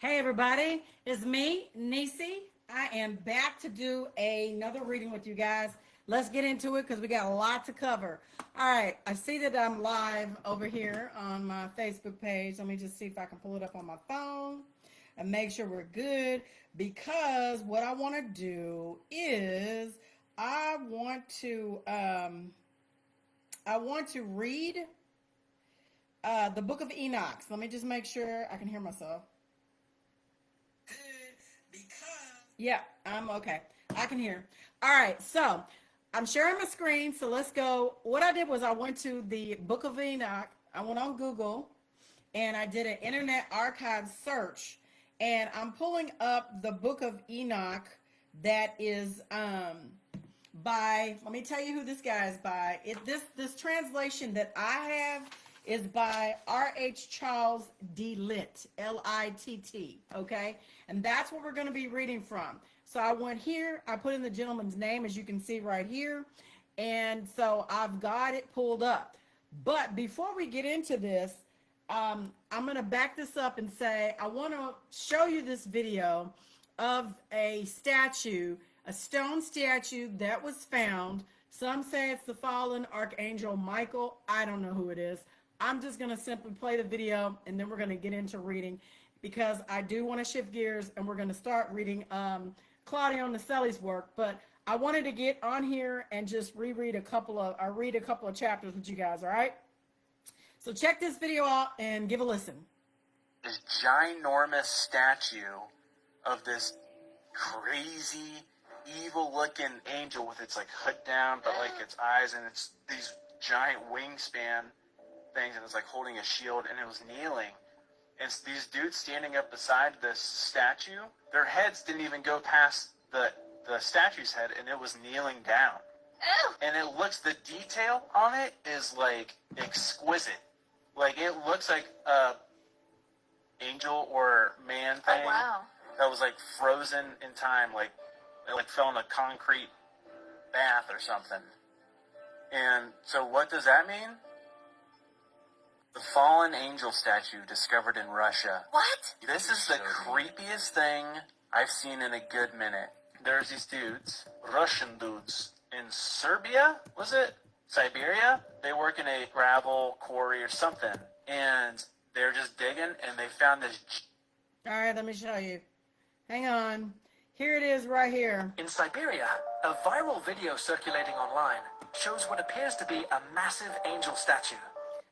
Hey everybody, it's me, Nisi. I am back to do another reading with you guys. Let's get into it because we got a lot to cover. All right, I see that I'm live over here on my Facebook page. Let me just see if I can pull it up on my phone and make sure we're good because what I want to do is I want to um, I want to read the book of Enoch. So let me just make sure I can hear myself. Yeah, I'm okay. I can hear. All right, so I'm sharing my screen. So let's go. What I did was I went to the Book of Enoch. I went on Google and I did an Internet Archive search, and I'm pulling up the Book of Enoch that is by. Let me tell you who this guy is by. This translation that I have is by R.H. Charles D. Litt, Litt, okay? And that's what we're going to be reading from. So I went here, I put in the gentleman's name, as you can see right here, and so I've got it pulled up. But before we get into this, I'm going to back this up and say I want to show you this video of a statue, a stone statue that was found. Some say it's the fallen Archangel Michael. I don't know who it is. I'm just going to simply play the video and then we're going to get into reading because I do want to shift gears and we're going to start reading Claudio Naselli's work. But I wanted to get on here and just read a couple of chapters with you guys, all right? So check this video out and give a listen. This ginormous statue of this crazy, evil-looking angel with its like hood down, but like its eyes and it's these giant wingspan things, and it's like holding a shield, and it was kneeling. And these dudes standing up beside this statue, their heads didn't even go past the statue's head, and it was kneeling down. Ew. And it looks, the detail on it is like exquisite. Like it looks like a angel or man thing. Oh, wow. That was like frozen in time, like it like fell in a concrete bath or something. And so what does that mean? The fallen angel statue discovered in Russia. What? This is the creepiest thing I've seen in a good minute. There's these dudes, Russian dudes, in Serbia, was it? Siberia? They work in a gravel quarry or something. And they're just digging, and they found this... All right, let me show you. Hang on. Here it is right here. In Siberia, a viral video circulating online shows what appears to be a massive angel statue.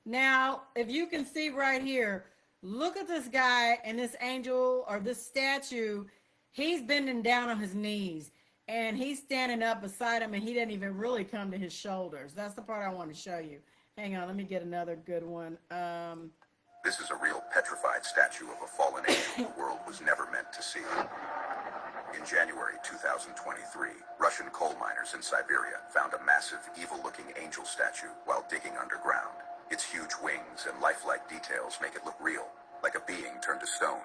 Now, if you can see right here, look at this guy and this angel or this statue. He's bending down on his knees and he's standing up beside him and he didn't even really come to his shoulders. That's the part I want to show you. Hang on, let me get another good one. This is a real petrified statue of a fallen angel the world was never meant to see. In January 2023, Russian coal miners in Siberia found a massive, evil-looking angel statue while digging underground. Its huge wings and lifelike details make it look real, like a being turned to stone.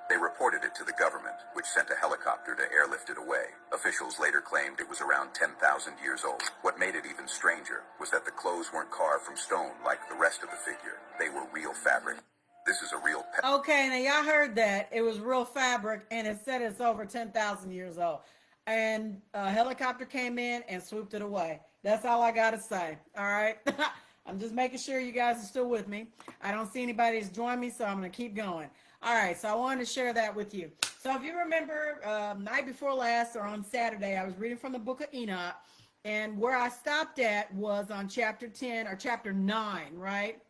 They reported it to the government, which sent a helicopter to airlift it away. Officials later claimed it was around 10,000 years old. What made it even stranger was that the clothes weren't carved from stone like the rest of the figure. They were real fabric. This is a real Okay, now y'all heard that. It was real fabric, and it said it's over 10,000 years old. And a helicopter came in and swooped it away. That's all I got to say, all right? I'm just making sure you guys are still with me. I don't see anybody that's joined me, so I'm going to keep going. All right, so I wanted to share that with you. So if you remember, night before last or on Saturday, I was reading from the book of Enoch, and where I stopped at was on chapter 10 or chapter 9, right?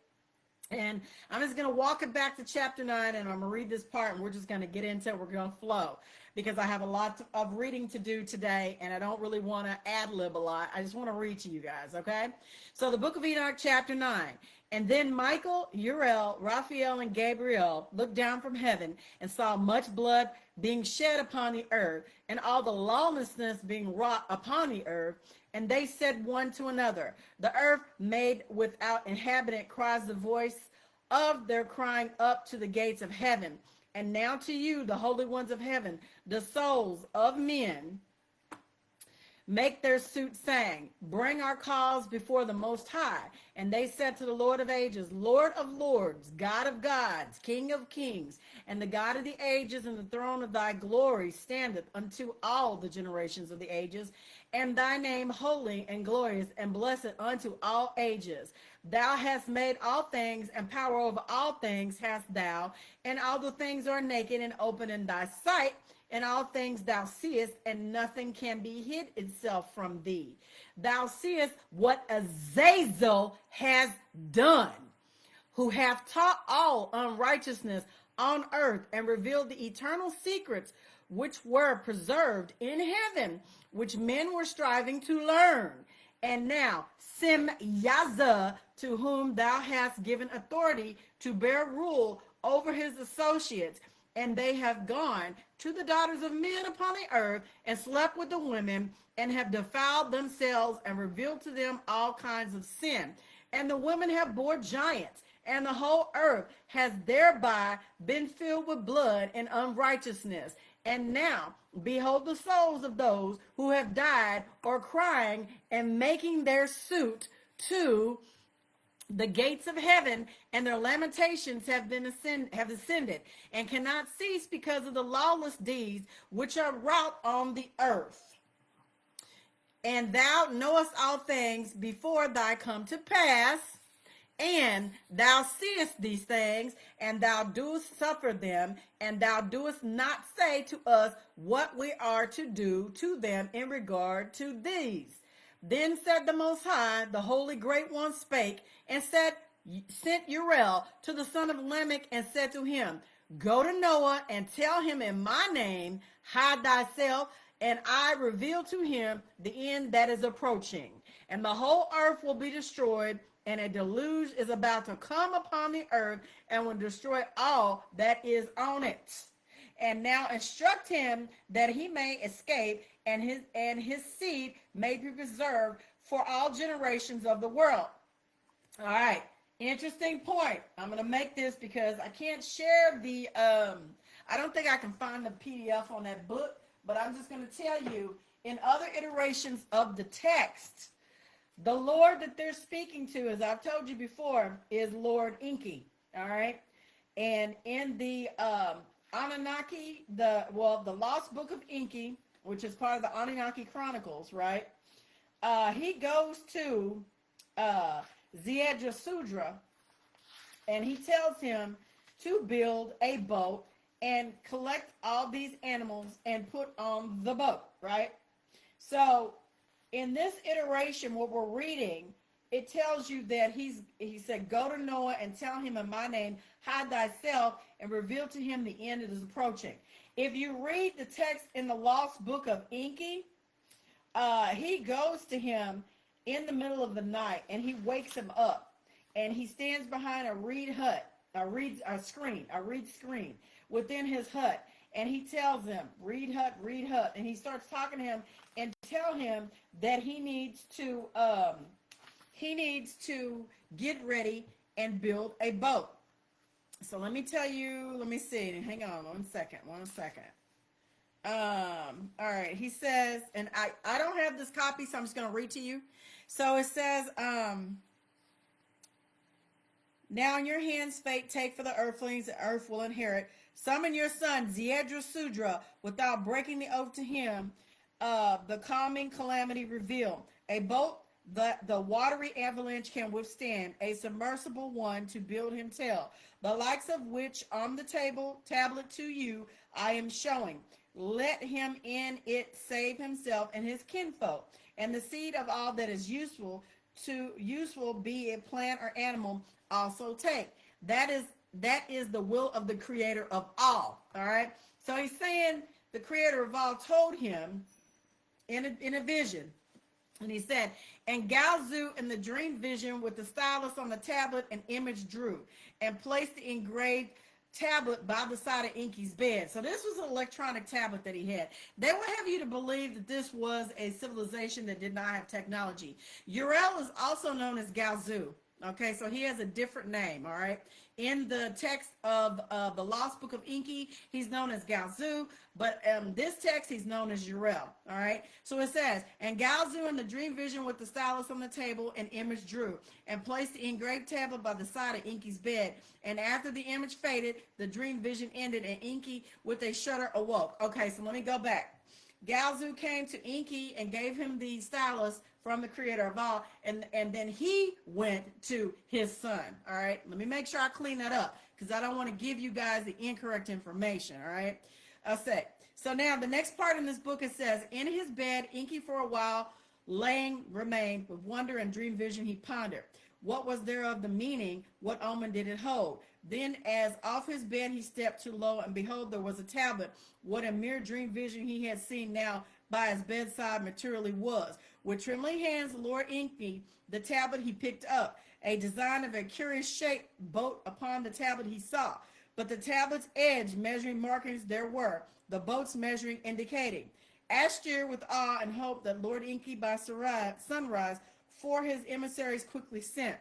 And I'm just going to walk it back to chapter 9, and I'm going to read this part, and we're just going to get into it. We're going to flow because I have a lot of reading to do today, and I don't really want to ad-lib a lot. I just want to read to you guys, okay? So the book of Enoch, chapter 9. And then Michael, Uriel, Raphael, and Gabriel looked down from heaven and saw much blood being shed upon the earth, and all the lawlessness being wrought upon the earth. And they said one to another, the earth made without inhabitant cries the voice of their crying up to the gates of heaven. And now to you, the holy ones of heaven, the souls of men make their suit sang, bring our cause before the Most High. And they said to the Lord of ages, Lord of lords, God of gods, King of kings, and the God of the ages, and the throne of thy glory standeth unto all the generations of the ages, and thy name holy and glorious and blessed unto all ages. Thou hast made all things, and power over all things hast thou, and all the things are naked and open in thy sight, and all things thou seest, and nothing can be hid itself from thee. Thou seest what Azazel has done, who hath taught all unrighteousness on earth, and revealed the eternal secrets which were preserved in heaven, which men were striving to learn. And now, Simyaza, to whom thou hast given authority to bear rule over his associates, and they have gone to the daughters of men upon the earth, and slept with the women, and have defiled themselves, and revealed to them all kinds of sin. And the women have bore giants, and the whole earth has thereby been filled with blood and unrighteousness. And now, behold, the souls of those who have died are crying and making their suit to the gates of heaven, and their lamentations have ascended, and cannot cease because of the lawless deeds which are wrought on the earth. And thou knowest all things before thy come to pass, and thou seest these things, and thou doest suffer them, and thou doest not say to us what we are to do to them in regard to these. Then said the Most High, the Holy Great One spake, and sent Uriel to the son of Lamech, and said to him, Go to Noah, and tell him in my name, hide thyself, and I reveal to him the end that is approaching. And the whole earth will be destroyed, and a deluge is about to come upon the earth, and will destroy all that is on it. And now instruct him that he may escape, and his seed may be preserved for all generations of the world. All right, interesting point. I'm going to make this because I can't share the, I don't think I can find the PDF on that book, but I'm just going to tell you, in other iterations of the text, the Lord that they're speaking to, as I've told you before, is Lord Enki. All right, and in the Anunnaki, the Lost Book of Enki, which is part of the Anunnaki Chronicles, right? He goes to Ziadra, and he tells him to build a boat and collect all these animals and put on the boat, right? So in this iteration, what we're reading, it tells you that he said, Go to Noah and tell him in my name, hide thyself, and reveal to him the end that is approaching. If you read the text in the Lost Book of Enki, he goes to him in the middle of the night, and he wakes him up, and he stands behind a reed screen within his hut, and he tells him, reed hut, and he starts talking to him and tell him that he needs to get ready and build a boat. So let me tell you, let me see, hang on one second. All right, he says, and I don't have this copy, so I'm just going to read to you. So it says, now in your hands fate take for the earthlings, the earth will inherit. Summon your son, Ziadra, without breaking the oath to him, the coming calamity reveal. A boat that the watery avalanche can withstand, a submersible one to build him tell, the likes of which on the tablet to you I am showing. Let him in it save himself and his kinfolk, and the seed of all that is useful, be it plant or animal, also take. That is the will of the creator of all. All right. So he's saying the creator of all told him in a vision. And he said, and Galzu in the dream vision with the stylus on the tablet an image drew, and placed the engraved tablet by the side of Enki's bed. So this was an electronic tablet that he had. They would have you to believe that this was a civilization that did not have technology. Uriel is also known as Galzu. Okay, so he has a different name, all right? In the text of the Lost Book of Enki, he's known as Galzu, but this text, he's known as Uriel, all right? So it says, and Galzu in the dream vision with the stylus on the table, an image drew, and placed the engraved tablet by the side of Enki's bed. And after the image faded, the dream vision ended, and Enki with a shudder awoke. Okay, so let me go back. Galzu came to Enki and gave him the stylus from the creator of all, and then he went to his son. All right, let me make sure I clean that up because I don't want to give you guys the incorrect information. All right, I'll say. So now the next part in this book, it says, in his bed, Enki for a while laying remained, with wonder and dream vision he pondered. What was thereof the meaning? What omen did it hold? Then as off his bed he stepped too low, and behold, there was a tablet. What a mere dream vision he had seen now by his bedside materially was. With trembling hands, Lord Enki, the tablet he picked up. A design of a curious shape boat upon the tablet he saw. But the tablet's edge measuring markings there were, the boat's measuring indicating. Astir with awe and hope that Lord Enki by sunrise for his emissaries quickly sent.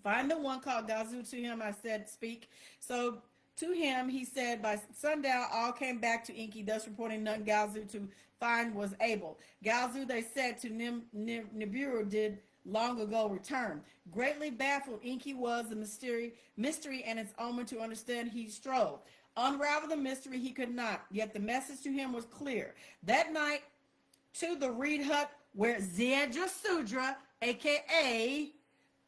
Find the one called Galzu to him, I said, speak. So to him he said, by sundown all came back to Enki, thus reporting none Galzu to find was able. Galzu, they said, to Nibiru did long ago return. Greatly baffled Enki was the mystery and its omen to understand he strove. Unravel the mystery he could not, yet the message to him was clear. That night to the reed hut where Ziedra Sudra, a.k.a.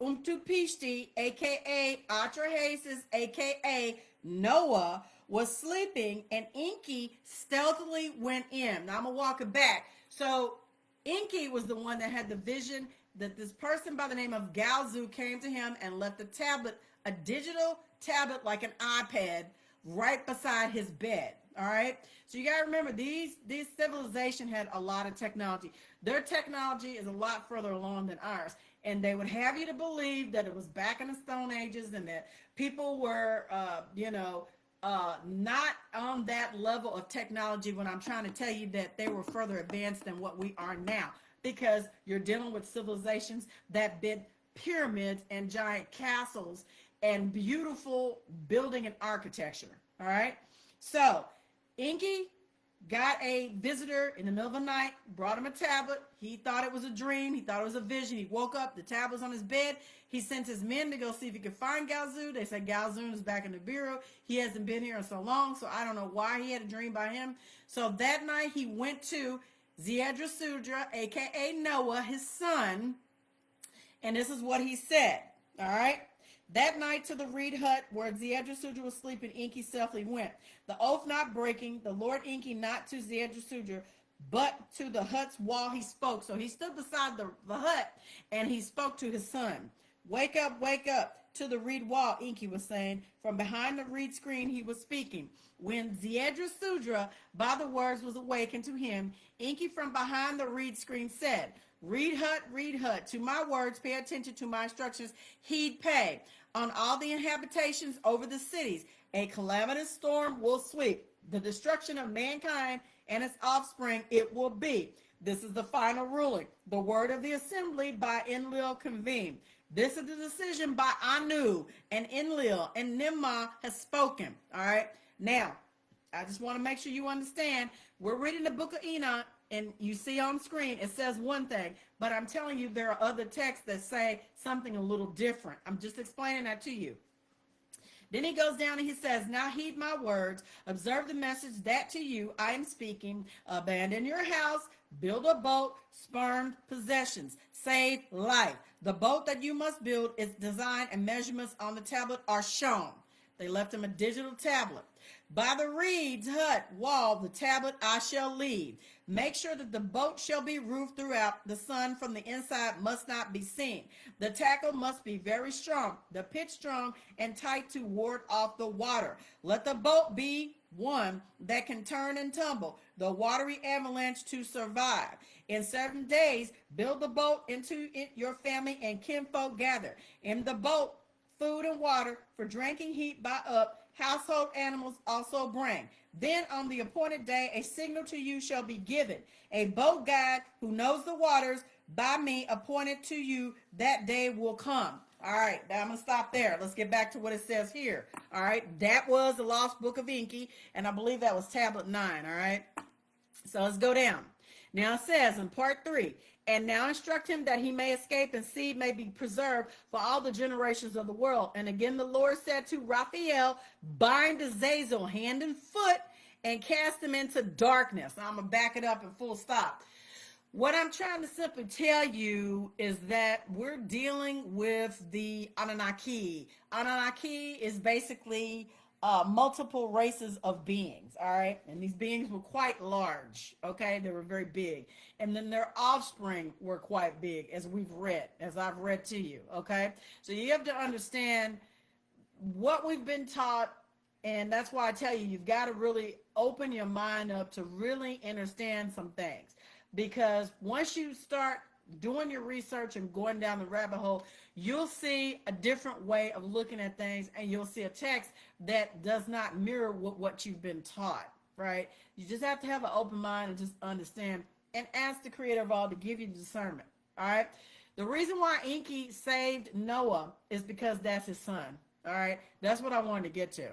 Umtupishti, a.k.a. Atrahasis, a.k.a. Noah, was sleeping, and Enki stealthily went in. Now I'm going to walk it back. So Enki was the one that had the vision that this person by the name of Galzu came to him and left a tablet, a digital tablet like an iPad, right beside his bed. All right. So you got to remember, these civilization had a lot of technology. Their technology is a lot further along than ours. And they would have you to believe that it was back in the Stone Ages and that people were, not on that level of technology when I'm trying to tell you that they were further advanced than what we are now. Because you're dealing with civilizations that built pyramids and giant castles and beautiful building and architecture. All right. So Enki got a visitor in the middle of the night, brought him a tablet. He thought it was a dream. He thought it was a vision. He woke up. The tablet's on his bed. He sent his men to go see if he could find Galzu. They said Galzu is back in the bureau. He hasn't been here in so long, so I don't know why he had a dream by him. So that night he went to Ziedra Sudra, a.k.a. Noah, his son, and this is what he said. All right. That night to the reed hut where Ziedra Sudra was sleeping, Enki stealthily went. The oath not breaking, the Lord Enki not to Ziedra Sudra, but to the hut's wall he spoke. So he stood beside the hut and he spoke to his son. Wake up, to the reed wall, Enki was saying. From behind the reed screen he was speaking. When Ziedra Sudra by the words was awakened to him, Enki from behind the reed screen said, reed hut, to my words, pay attention to my instructions, heed pay. On all the inhabitations over the cities, a calamitous storm will sweep. The destruction of mankind and its offspring it will be. This is the final ruling. The word of the assembly by Enlil convened. This is the decision by Anu and Enlil, and Nimma has spoken. All right. Now, I just want to make sure you understand. We're reading the book of Enoch, and you see on screen it says one thing, but I'm telling you there are other texts that say something a little different. I'm just explaining that to you. Then he goes down and he says, now heed my words, observe the message that to you I am speaking, abandon your house, build a boat, spurn possessions, save life. The boat that you must build, its design and measurements on the tablet are shown. They left him a digital tablet. By the reed's hut wall, the tablet I shall leave. Make sure that the boat shall be roofed throughout. The sun from the inside must not be seen. The tackle must be very strong, the pitch strong and tight to ward off the water. Let the boat be one that can turn and tumble, the watery avalanche to survive. In 7 days, build the boat, into it your family and kinfolk gather. In the boat, food and water for drinking heat by up, household animals also bring. Then on the appointed day, a signal to you shall be given. A boat guide who knows the waters by me appointed to you that day will come. All right, now I'm going to stop there. Let's get back to what it says here. All right, that was the Lost Book of Enki, and I believe that was tablet 9. All right, so let's go down. Now it says in part 3, and now instruct him that he may escape and seed may be preserved for all the generations of the world. And again, the Lord said to Raphael, bind Azazel hand and foot and cast him into darkness. Now I'm going to back it up and full stop. What I'm trying to simply tell you is that we're dealing with the Anunnaki. Anunnaki is basically multiple races of beings, all right? And these beings were quite large, okay? They were very big. And then their offspring were quite big, as I've read to you, okay? So you have to understand what we've been taught, and that's why I tell you, you've got to really open your mind up to really understand some things. Because once you start doing your research and going down the rabbit hole, you'll see a different way of looking at things, and you'll see a text that does not mirror what you've been taught, right? You just have to have an open mind and just understand and ask the creator of all to give you discernment, all right? The reason why Enki saved Noah is because that's his son, all right? That's what I wanted to get to.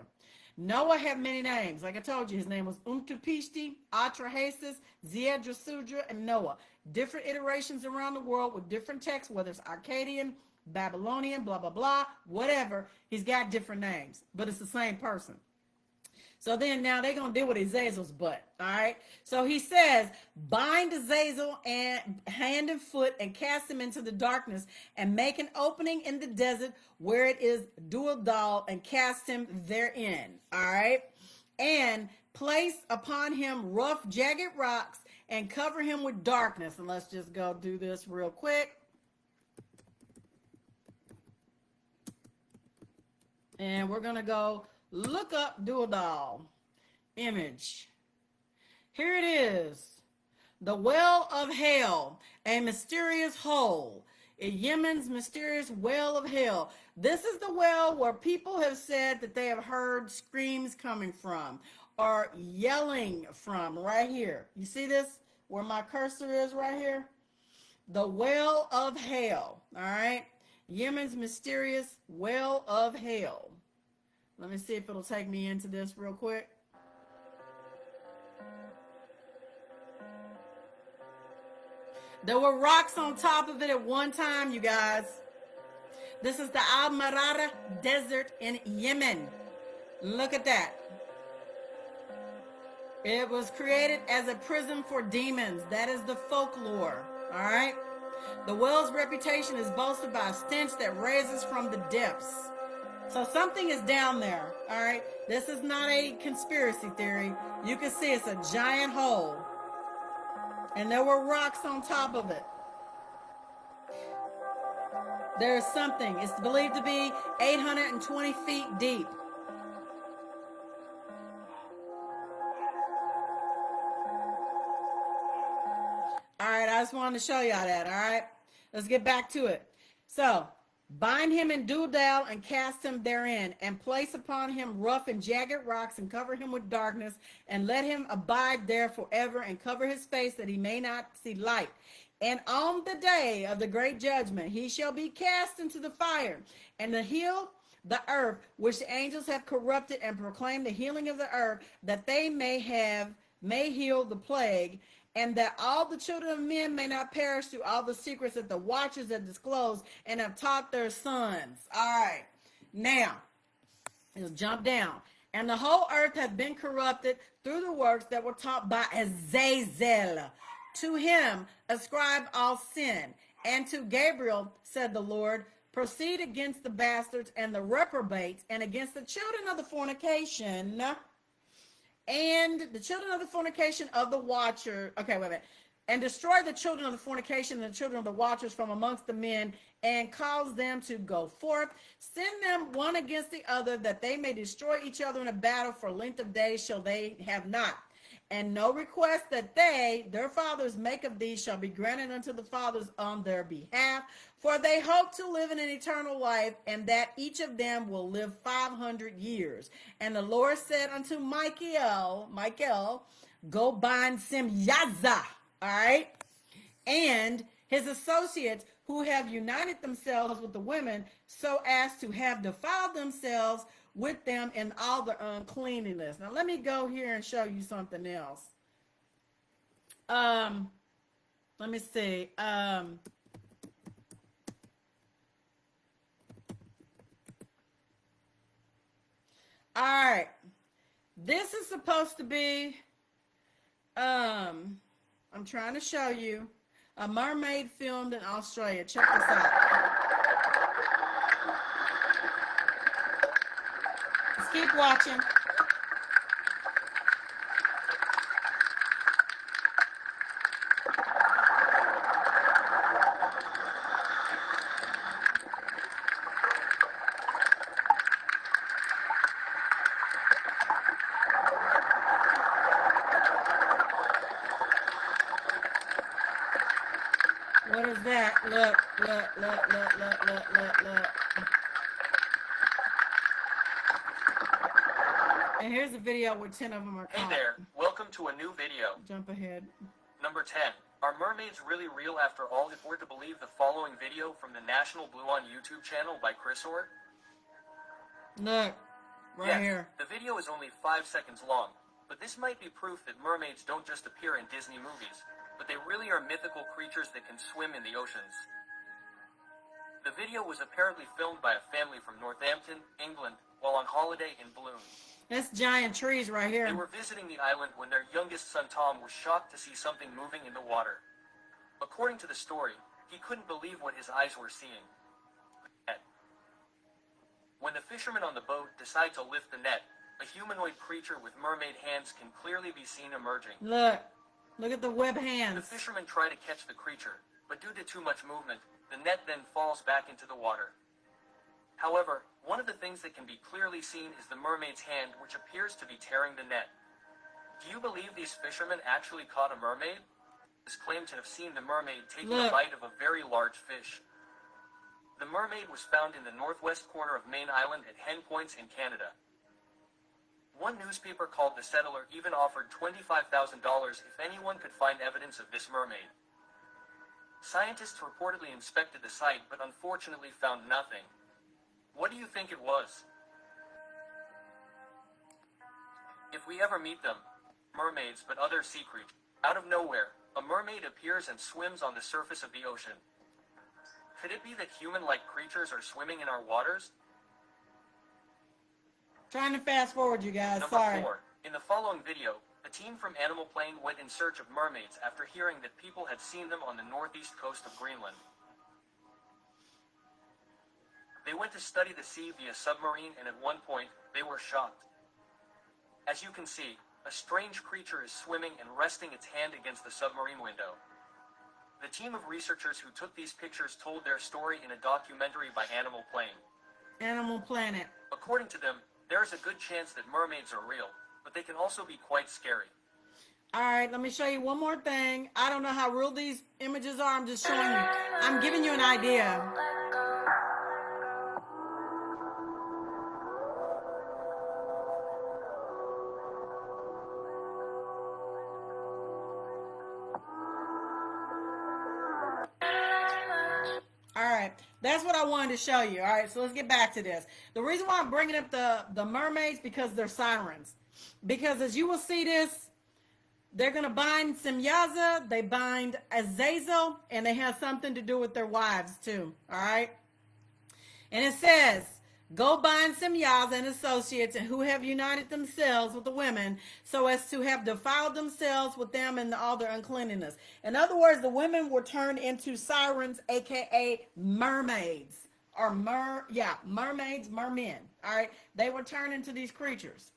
Noah had many names. Like I told you, his name was Untupishti, Atrahasis, Zedrasudra, and Noah. Different iterations around the world with different texts, whether it's Akkadian, Babylonian, blah, blah, blah, whatever. He's got different names, but it's the same person. So then now they're going to deal with Azazel's butt, all right? So he says, bind Azazel and hand and foot and cast him into the darkness and make an opening in the desert where it is Dualdal and cast him therein, all right? And place upon him rough, jagged rocks and cover him with darkness. And let's just go do this real quick. And we're going to go look up Dualdal image. Here it is. The well of hell, a mysterious hole. Yemen's mysterious well of hell. This is the well where people have said that they have heard screams coming from or yelling from right here. You see this? Where my cursor is right here? The well of hell. All right. Yemen's mysterious well of hell. Let me see if it'll take me into this real quick. There were rocks on top of it at one time, you guys. This is the Al-Marara Desert in Yemen. Look at that. It was created as a prison for demons. That is the folklore, all right? The well's reputation is boasted by a stench that raises from the depths. So something is down there, all right? This is not a conspiracy theory. You can see it's a giant hole. And there were rocks on top of it. There's something. It's believed to be 820 feet deep. All right, I just wanted to show y'all that, all right? Let's get back to it. So, bind him in Dualdal and cast him therein, and place upon him rough and jagged rocks, and cover him with darkness, and let him abide there forever, and cover his face that he may not see light. And on the day of the great judgment, he shall be cast into the fire, and to heal the earth, which the angels have corrupted, and proclaim the healing of the earth, that they may heal the plague, and that all the children of men may not perish through all the secrets that the watchers have disclosed and have taught their sons. All right. Now, let's jump down. And the whole earth hath been corrupted through the works that were taught by Azazel. To him ascribe all sin. And to Gabriel, said the Lord, proceed against the bastards and the reprobates, and against the children of the fornication, and the children of the fornication of the watcher. Okay, wait a minute. And destroy the children of the fornication and the children of the watchers from amongst the men, and cause them to go forth. Send them one against the other, that they may destroy each other in a battle. For length of days shall they have not. And no request that they, their fathers, make of these shall be granted unto the fathers on their behalf. For they hope to live in an eternal life, and that each of them will live 500 years. And the Lord said unto Michael, go bind Simyaza, all right? And his associates who have united themselves with the women so as to have defiled themselves with them in all the uncleanness. Now let me go here and show you something else. Let me see. All right. This is supposed to be, I'm trying to show you a mermaid filmed in Australia. Check this out. Let's keep watching. What is that? Look. And here's a video where 10 of them are caught. Hey there, welcome to a new video. Jump ahead. Number 10. Are mermaids really real after all if we're to believe the following video from the National Blue on YouTube channel by Chris Orr? Look, right here. The video is only 5 seconds long, but this might be proof that mermaids don't just appear in Disney movies, but they really are mythical creatures that can swim in the oceans. The video was apparently filmed by a family from Northampton, England, while on holiday in Bloom. That's giant trees right here. They were visiting the island when their youngest son Tom was shocked to see something moving in the water. According to the story, he couldn't believe what his eyes were seeing. When the fishermen on the boat decide to lift the net, a humanoid creature with mermaid hands can clearly be seen emerging. Look at the web The hands. fishermen try to catch the creature, but due to too much movement, the net then falls back into the water. However, one of the things that can be clearly seen is the mermaid's hand, which appears to be tearing the net. Do you believe these fishermen actually caught a mermaid? Is claimed to have seen the mermaid taking a bite of a very large fish. The mermaid was found in the northwest corner of Main Island at Hen Points in Canada. One newspaper called The Settler even offered $25,000 if anyone could find evidence of this mermaid. Scientists reportedly inspected the site but unfortunately found nothing. What do you think it was? If we ever meet them, mermaids but other sea creatures, out of nowhere, a mermaid appears and swims on the surface of the ocean. Could it be that human-like creatures are swimming in our waters? Trying to fast forward, you guys. Number Sorry. 4. In the following video, a team from Animal Plane went in search of mermaids after hearing that people had seen them on the northeast coast of Greenland. They went to study the sea via submarine, and at one point, they were shocked. As you can see, a strange creature is swimming and resting its hand against the submarine window. The team of researchers who took these pictures told their story in a documentary by Animal Plane. Animal Planet. According to them, there is a good chance that mermaids are real, but they can also be quite scary. All right, let me show you one more thing. I don't know how real these images are. I'm just showing you. I'm giving you an idea. All right, that's what I wanted to show you. All right, so let's get back to this. The reason why I'm bringing up the mermaids, because they're sirens. Because as you will see this, they're going to bind Semyaza, they bind Azazel, and they have something to do with their wives too. All right? And it says, go bind Semyaza and associates and who have united themselves with the women so as to have defiled themselves with them and all their uncleanness. In other words, the women were turned into sirens, aka mermaids. Or mermaids, mermen. All right? They were turned into these creatures.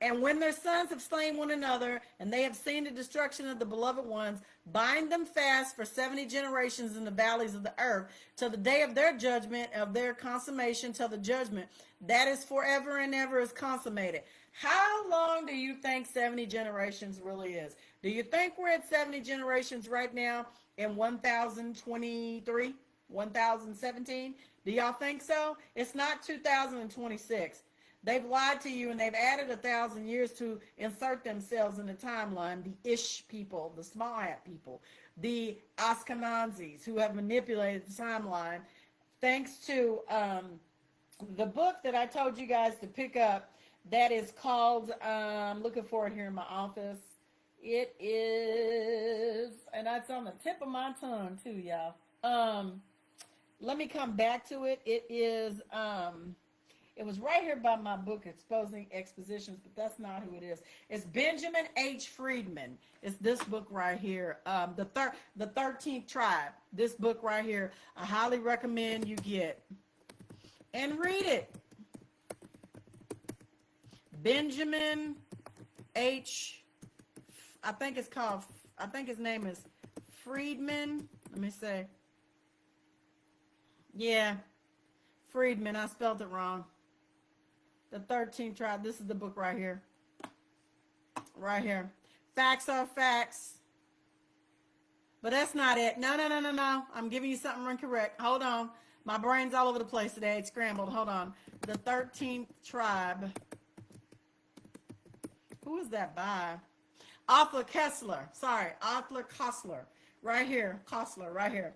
And when their sons have slain one another, and they have seen the destruction of the beloved ones, bind them fast for 70 generations in the valleys of the earth, till the day of their judgment, of their consummation, till the judgment that is forever and ever is consummated. How long do you think 70 generations really is? Do you think we're at 70 generations right now in 1023, 1017? Do y'all think so? It's not 2026. They've lied to you, and they've added 1,000 years to insert themselves in the timeline. The Ish people, the Small Hat people. the Ashkenazis who have manipulated the timeline, thanks to the book that I told you guys to pick up that is called, looking for it here in my office. It is, and that's on the tip of my tongue too, y'all. Let me come back to it. It is, it was right here by my book, Exposing Expositions, but that's not who it is. It's Benjamin H. Friedman. It's this book right here, the 13th Tribe. This book right here, I highly recommend you get and read it. Benjamin H. I think it's called, I think his name is Friedman. Let me say. Yeah, Friedman. I spelled it wrong. The 13th Tribe. This is the book right here. Right here. Facts are facts. But that's not it. No. I'm giving you something incorrect. Hold on. My brain's all over the place today. It's scrambled. Hold on. The 13th Tribe. Who is that by? Arthur Kessler. Sorry, Arthur Kessler. Right here. Kessler, right here.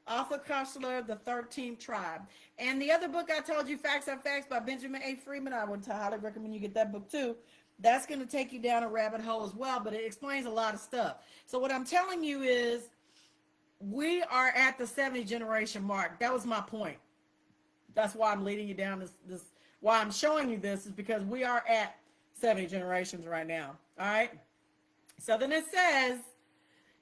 Arthur Kessler, The 13th Tribe. And the other book I told you, Facts Are Facts by Benjamin A. Friedman, I would highly recommend you get that book too. That's going to take you down a rabbit hole as well, but it explains a lot of stuff. So what I'm telling you is we are at the 70 generation mark. That was my point. That's why I'm leading you down this why I'm showing you this is because we are at 70 generations right now. All right. So then it says,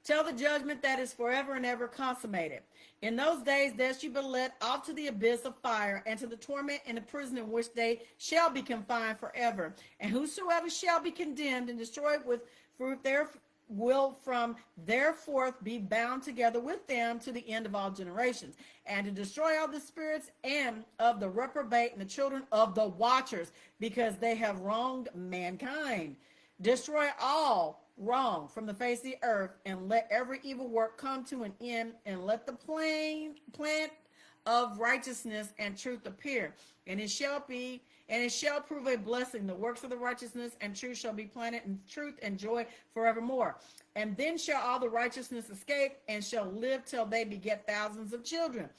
till the judgment that is forever and ever consummated. In those days there shall be led off to the abyss of fire, and to the torment and the prison in which they shall be confined forever. And whosoever shall be condemned and destroyed with fruit there will from thereforth be bound together with them to the end of all generations, and to destroy all the spirits and of the reprobate and the children of the watchers, because they have wronged mankind. Destroy all wrong from the face of the earth, and let every evil work come to an end, and let the plant of righteousness and truth appear, and it shall prove a blessing. The works of the righteousness and truth shall be planted in truth and joy forevermore. And then shall all the righteousness escape, and shall live till they beget thousands of children.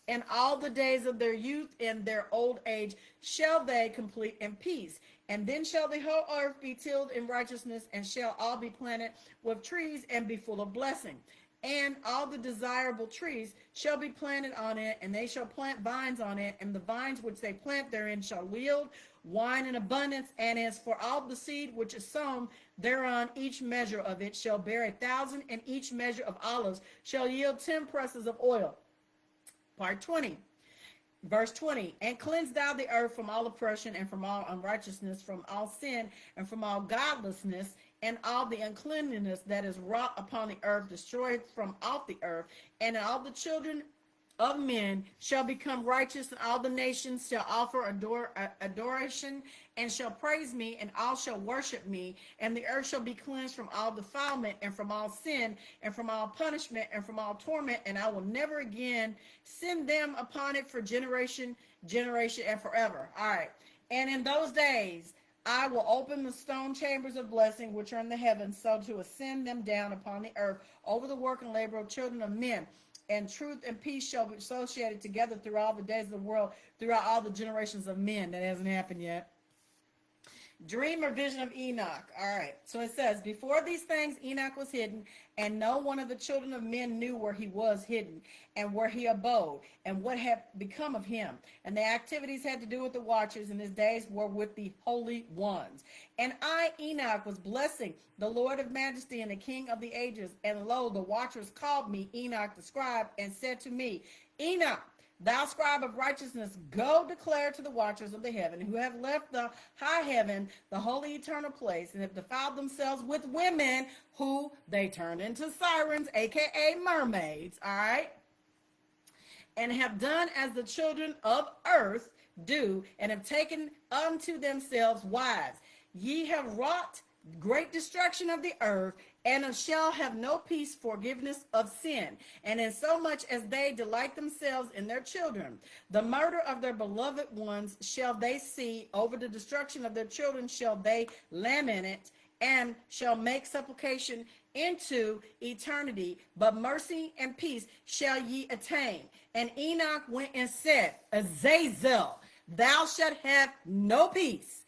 And all the days of their youth and their old age shall they complete in peace. And then shall the whole earth be tilled in righteousness, and shall all be planted with trees and be full of blessing. And all the desirable trees shall be planted on it, and they shall plant vines on it, and the vines which they plant therein shall yield wine in abundance. And as for all the seed which is sown thereon, each measure of it shall bear 1,000, and each measure of olives shall yield 10 presses of oil. Part 20. Verse 20, and cleanse thou the earth from all oppression and from all unrighteousness, from all sin and from all godlessness, and all the uncleanness that is wrought upon the earth, destroyed from off the earth. And all the children of men shall become righteous, and all the nations shall offer adoration and shall praise me, and all shall worship me. And the earth shall be cleansed from all defilement and from all sin and from all punishment and from all torment, and I will never again send them upon it for generation and forever. All right. And in those days I will open the stone chambers of blessing which are in the heavens, so to ascend them down upon the earth over the work and labor of children of men. And truth and peace shall be associated together through all the days of the world, throughout all the generations of men. That hasn't happened yet. Dream or vision of Enoch. All right. So it says, before these things Enoch was hidden, and no one of the children of men knew where he was hidden, and where he abode, and what had become of him. And the activities had to do with the watchers, and his days were with the holy ones. And I, Enoch, was blessing the Lord of majesty and the King of the ages. And lo, the watchers called me Enoch the scribe, and said to me, Enoch, thou scribe of righteousness, go declare to the watchers of the heaven, who have left the high heaven, the holy eternal place, and have defiled themselves with women who they turned into sirens, aka mermaids, all right, and have done as the children of earth do, and have taken unto themselves wives. Ye have wrought great destruction of the earth, and shall have no peace, forgiveness of sin. And in so much as they delight themselves in their children, the murder of their beloved ones shall they see, over the destruction of their children shall they lament it, and shall make supplication into eternity, but mercy and peace shall ye attain. And Enoch went and said, Azazel, thou shalt have no peace.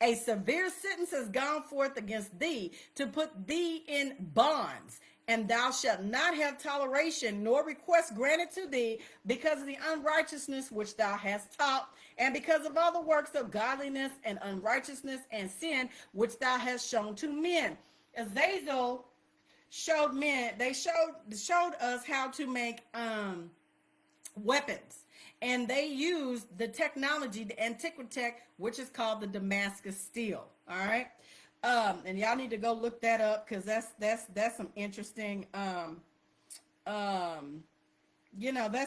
A severe sentence has gone forth against thee to put thee in bonds, and thou shalt not have toleration nor request granted to thee because of the unrighteousness which thou hast taught, and because of all the works of godliness and unrighteousness and sin which thou hast shown to men. Azazel showed men, they showed us how to make weapons, and they used the technology, the Antiquitech, which is called the Damascus steel. All right. And y'all need to go look that up, because that's some interesting that's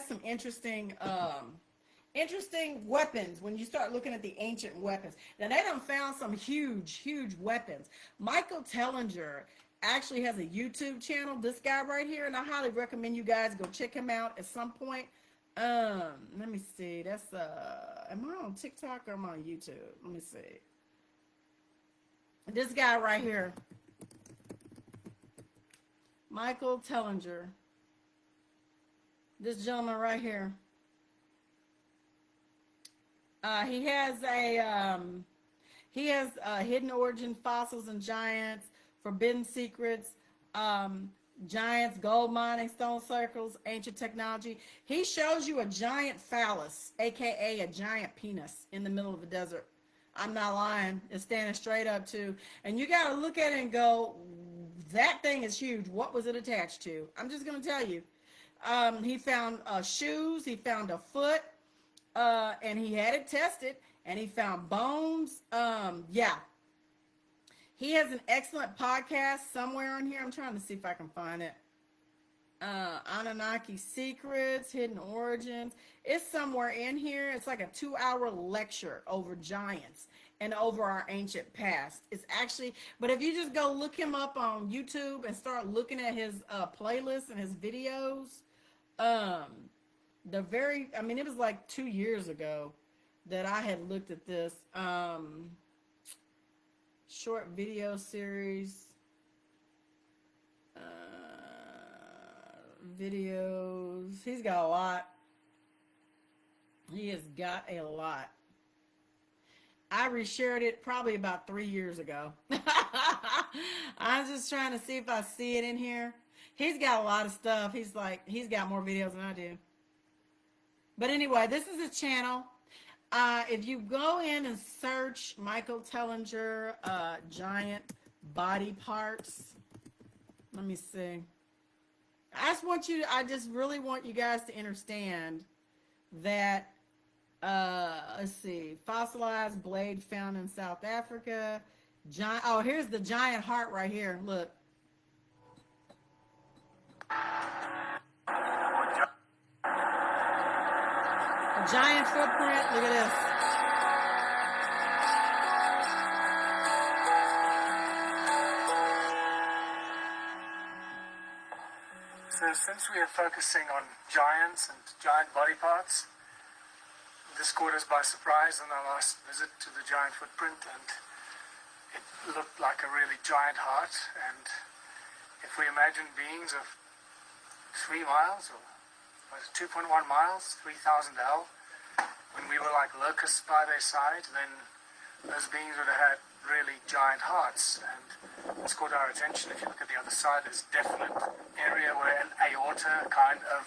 some interesting weapons when you start looking at the ancient weapons. Now they done found some huge weapons. Michael Tellinger actually has a YouTube channel, this guy right here, and I highly recommend you guys go check him out at some point. Let me see. That's am I on TikTok or am I on YouTube? Let me see. This guy right here, Michael Tellinger. This gentleman right here. He has hidden origin, fossils and giants, forbidden secrets, giants, gold mining, stone circles, ancient technology. He shows you a giant phallus, aka a giant penis, in the middle of the desert. I'm not lying. It's standing straight up too. And you got to look at it and go, that thing is huge. What was it attached to? I'm just going to tell you. He found shoes. He found a foot. And he had it tested. And he found bones. Yeah. He has an excellent podcast somewhere on here. I'm trying to see if I can find it. Anunnaki Secrets, Hidden Origins. It's somewhere in here. It's like a 2-hour lecture over giants and over our ancient past. It's actually, but if you just go look him up on YouTube and start looking at his playlists and his videos, it was like 2 years ago that I had looked at this short video series. Videos. He's got a lot. He has got a lot. I reshared it probably about 3 years ago. I'm just trying to see if I see it in here. He's got a lot of stuff. He's got more videos than I do. But anyway, this is his channel. If you go in and search Michael Tellinger, giant body parts, let me see. I just really want you guys to understand that, let's see, fossilized blade found in South Africa. Here's the giant heart right here. Look. A giant footprint. Look at this. So since we are focusing on giants and giant body parts, this caught us by surprise on our last visit to the giant footprint, and it looked like a really giant heart. And if we imagine beings of 3 miles, or what is it, 2.1 miles, 3,000 L, when we were like locusts by their side, then those beings would have had really giant hearts. And it's caught our attention. If you look at the other side, there's a definite area where an aorta kind of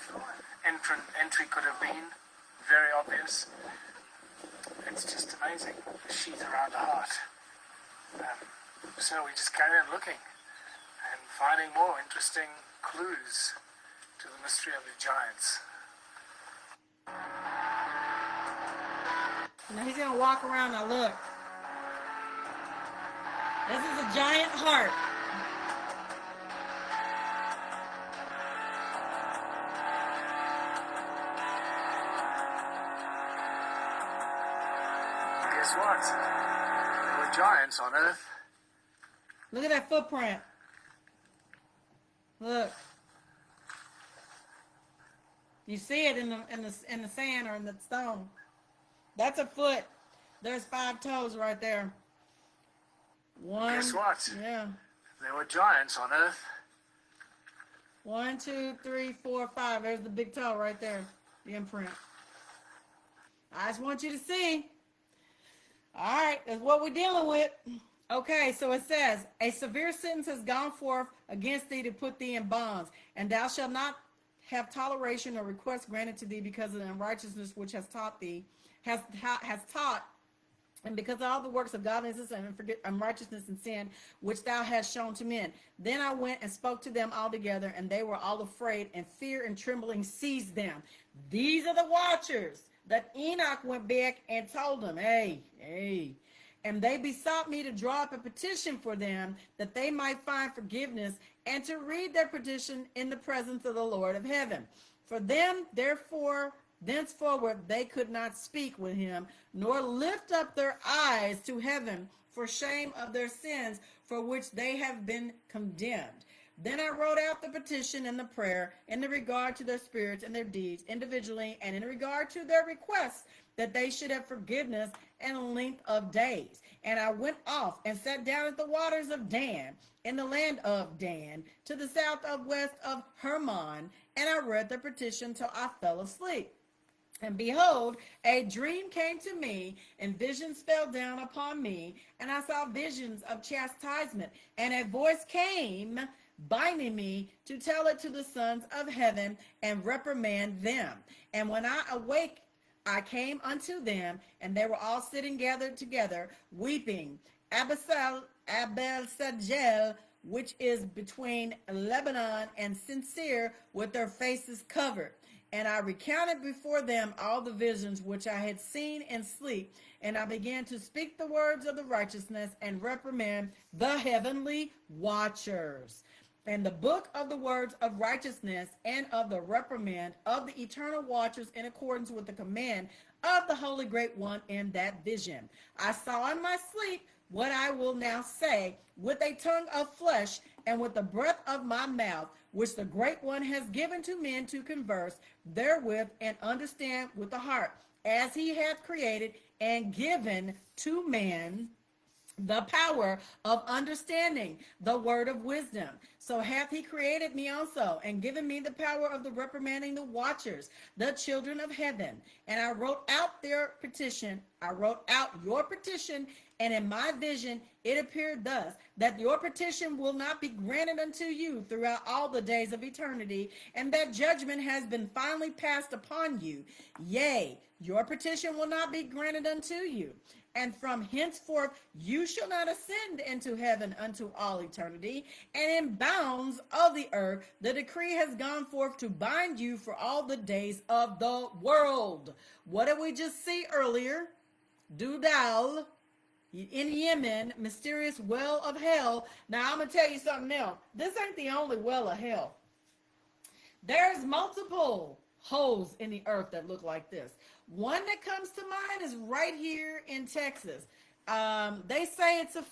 entry could have been. Very obvious. It's just amazing, the sheath around the heart. So we just carry on looking and finding more interesting clues to the mystery of the giants. Now he's going to walk around. Now look. This is a giant heart. Guess what? There were giants on Earth. Look at that footprint. Look. You see it in the sand or in the stone. That's a foot. There's 5 toes right there. One. Guess what? Yeah. There were giants on Earth. 1, 2, 3, 4, 5. There's the big toe right there. The imprint. I just want you to see. All right, that's what we're dealing with. Okay, so it says, a severe sentence has gone forth against thee to put thee in bonds, and thou shalt not have toleration or request granted to thee because of the unrighteousness which has taught thee, has taught, and because of all the works of godliness and unrighteousness and sin which thou hast shown to men. Then I went and spoke to them all together, and they were all afraid, and fear and trembling seized them. These are the watchers that Enoch went back and told them, hey. And they besought me to draw up a petition for them, that they might find forgiveness, and to read their petition in the presence of the Lord of heaven. For them, therefore, thenceforward they could not speak with him, nor lift up their eyes to heaven for shame of their sins, for which they have been condemned. Then I wrote out the petition and the prayer in the regard to their spirits and their deeds individually, and in regard to their requests that they should have forgiveness and a length of days. And I went off and sat down at the waters of Dan, in the land of Dan, to the south of west of Hermon, and I read the petition till I fell asleep. And behold, a dream came to me, and visions fell down upon me, and I saw visions of chastisement, and a voice came binding me to tell it to the sons of heaven and reprimand them. And when I awake, I came unto them, and they were all sitting gathered together, weeping. Abel-Sajel, which is between Lebanon and Sincere, with their faces covered. And I recounted before them all the visions which I had seen in sleep, and I began to speak the words of the righteousness and reprimand the heavenly watchers. And the book of the words of righteousness and of the reprimand of the eternal watchers, in accordance with the command of the Holy Great One in that vision. I saw in my sleep what I will now say with a tongue of flesh and with the breath of my mouth, which the Great One has given to men to converse therewith and understand with the heart, as he hath created and given to man the power of understanding the word of wisdom. So hath he created me also, and given me the power of the reprimanding the watchers, the children of heaven. And I wrote out their petition. I wrote out your petition, and in my vision it appeared thus, that your petition will not be granted unto you throughout all the days of eternity, and that judgment has been finally passed upon you. Yea, your petition will not be granted unto you. And from henceforth you shall not ascend into heaven unto all eternity. And in bounds of the earth the decree has gone forth to bind you for all the days of the world. What did we just see earlier? Dudal in Yemen, mysterious well of hell. Now I'm going to tell you something else. This ain't the only well of hell. There's multiple holes in the earth that look like this. One that comes to mind is right here in Texas. They say it's a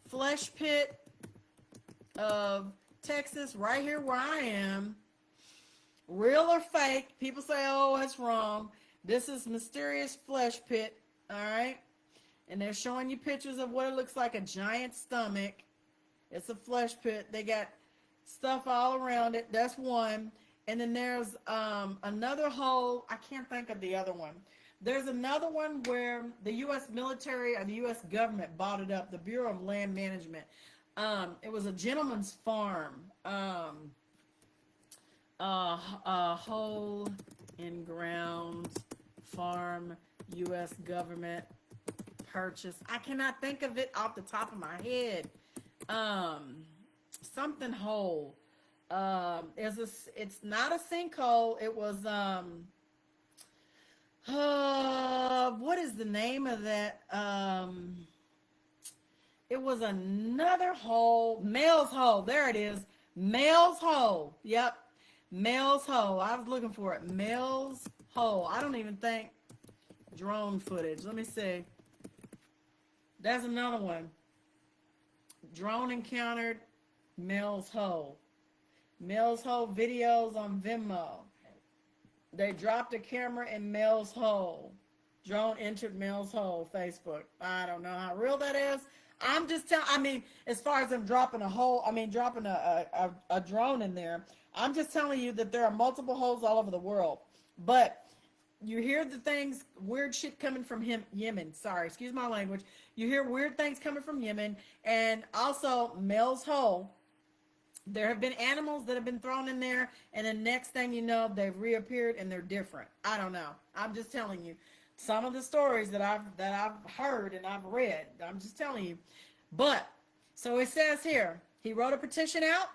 flesh pit of Texas, right here where I am. Real or fake? People say, oh, it's wrong. This is mysterious flesh pit. All right, and they're showing you pictures of what it looks like, a giant stomach. It's a flesh pit. They got stuff all around it. That's one. And then there's another hole. I can't think of the other one. There's another one where the U.S. military or the U.S. government bought it up, the Bureau of Land Management. It was a gentleman's farm. Hole in ground farm, U.S. government purchase. I cannot think of it off the top of my head. Something hole. It's not a sinkhole. It was what is the name of that? It was another hole. Mel's hole. There it is. Mel's hole. Yep. Mel's hole. I was looking for it. Mel's hole. I don't even think drone footage. Let me see. That's another one. Drone encountered Mel's hole. Mel's hole videos on Vimeo. They dropped a camera in Mel's hole. Drone entered Mel's hole, Facebook. I don't know how real that is. I'm just telling, I mean, as far as them dropping a hole, I mean, dropping a drone in there, I'm just telling you that there are multiple holes all over the world. But you hear the things, weird shit coming from Yemen. Sorry, excuse my language. You hear weird things coming from Yemen. And also, Mel's hole. There have been animals that have been thrown in there, and the next thing you know, they've reappeared and they're different. I don't know. I'm just telling you some of the stories that I've heard and I've read. I'm just telling you. But so it says here, he wrote a petition out.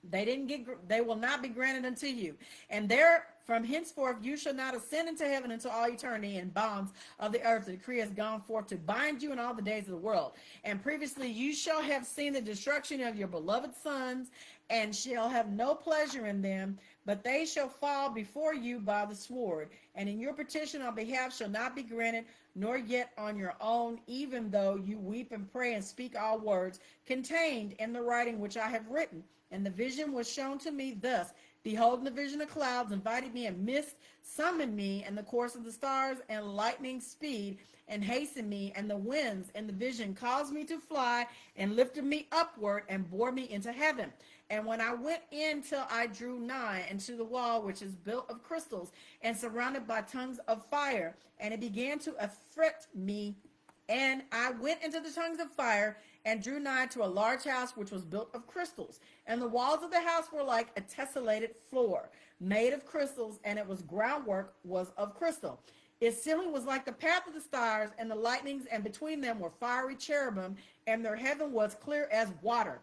They will not be granted unto you. And there from henceforth you shall not ascend into heaven until all eternity, and bonds of the earth. The decree has gone forth to bind you in all the days of the world. And previously you shall have seen the destruction of your beloved sons, and shall have no pleasure in them, but they shall fall before you by the sword. And in your petition on behalf shall not be granted, nor yet on your own, even though you weep and pray and speak all words contained in the writing which I have written. And the vision was shown to me thus. Behold, in the vision of clouds, invited me, and mist summoned me, and the course of the stars and lightning speed, and hastened me, and the winds in the vision caused me to fly, and lifted me upward, and bore me into heaven. And when I went in till I drew nigh unto the wall, which is built of crystals, and surrounded by tongues of fire, and it began to affright me. And I went into the tongues of fire, and drew nigh to a large house which was built of crystals. And the walls of the house were like a tessellated floor, made of crystals, and its groundwork was of crystal. Its ceiling was like the path of the stars, and the lightnings, and between them were fiery cherubim, and their heaven was clear as water.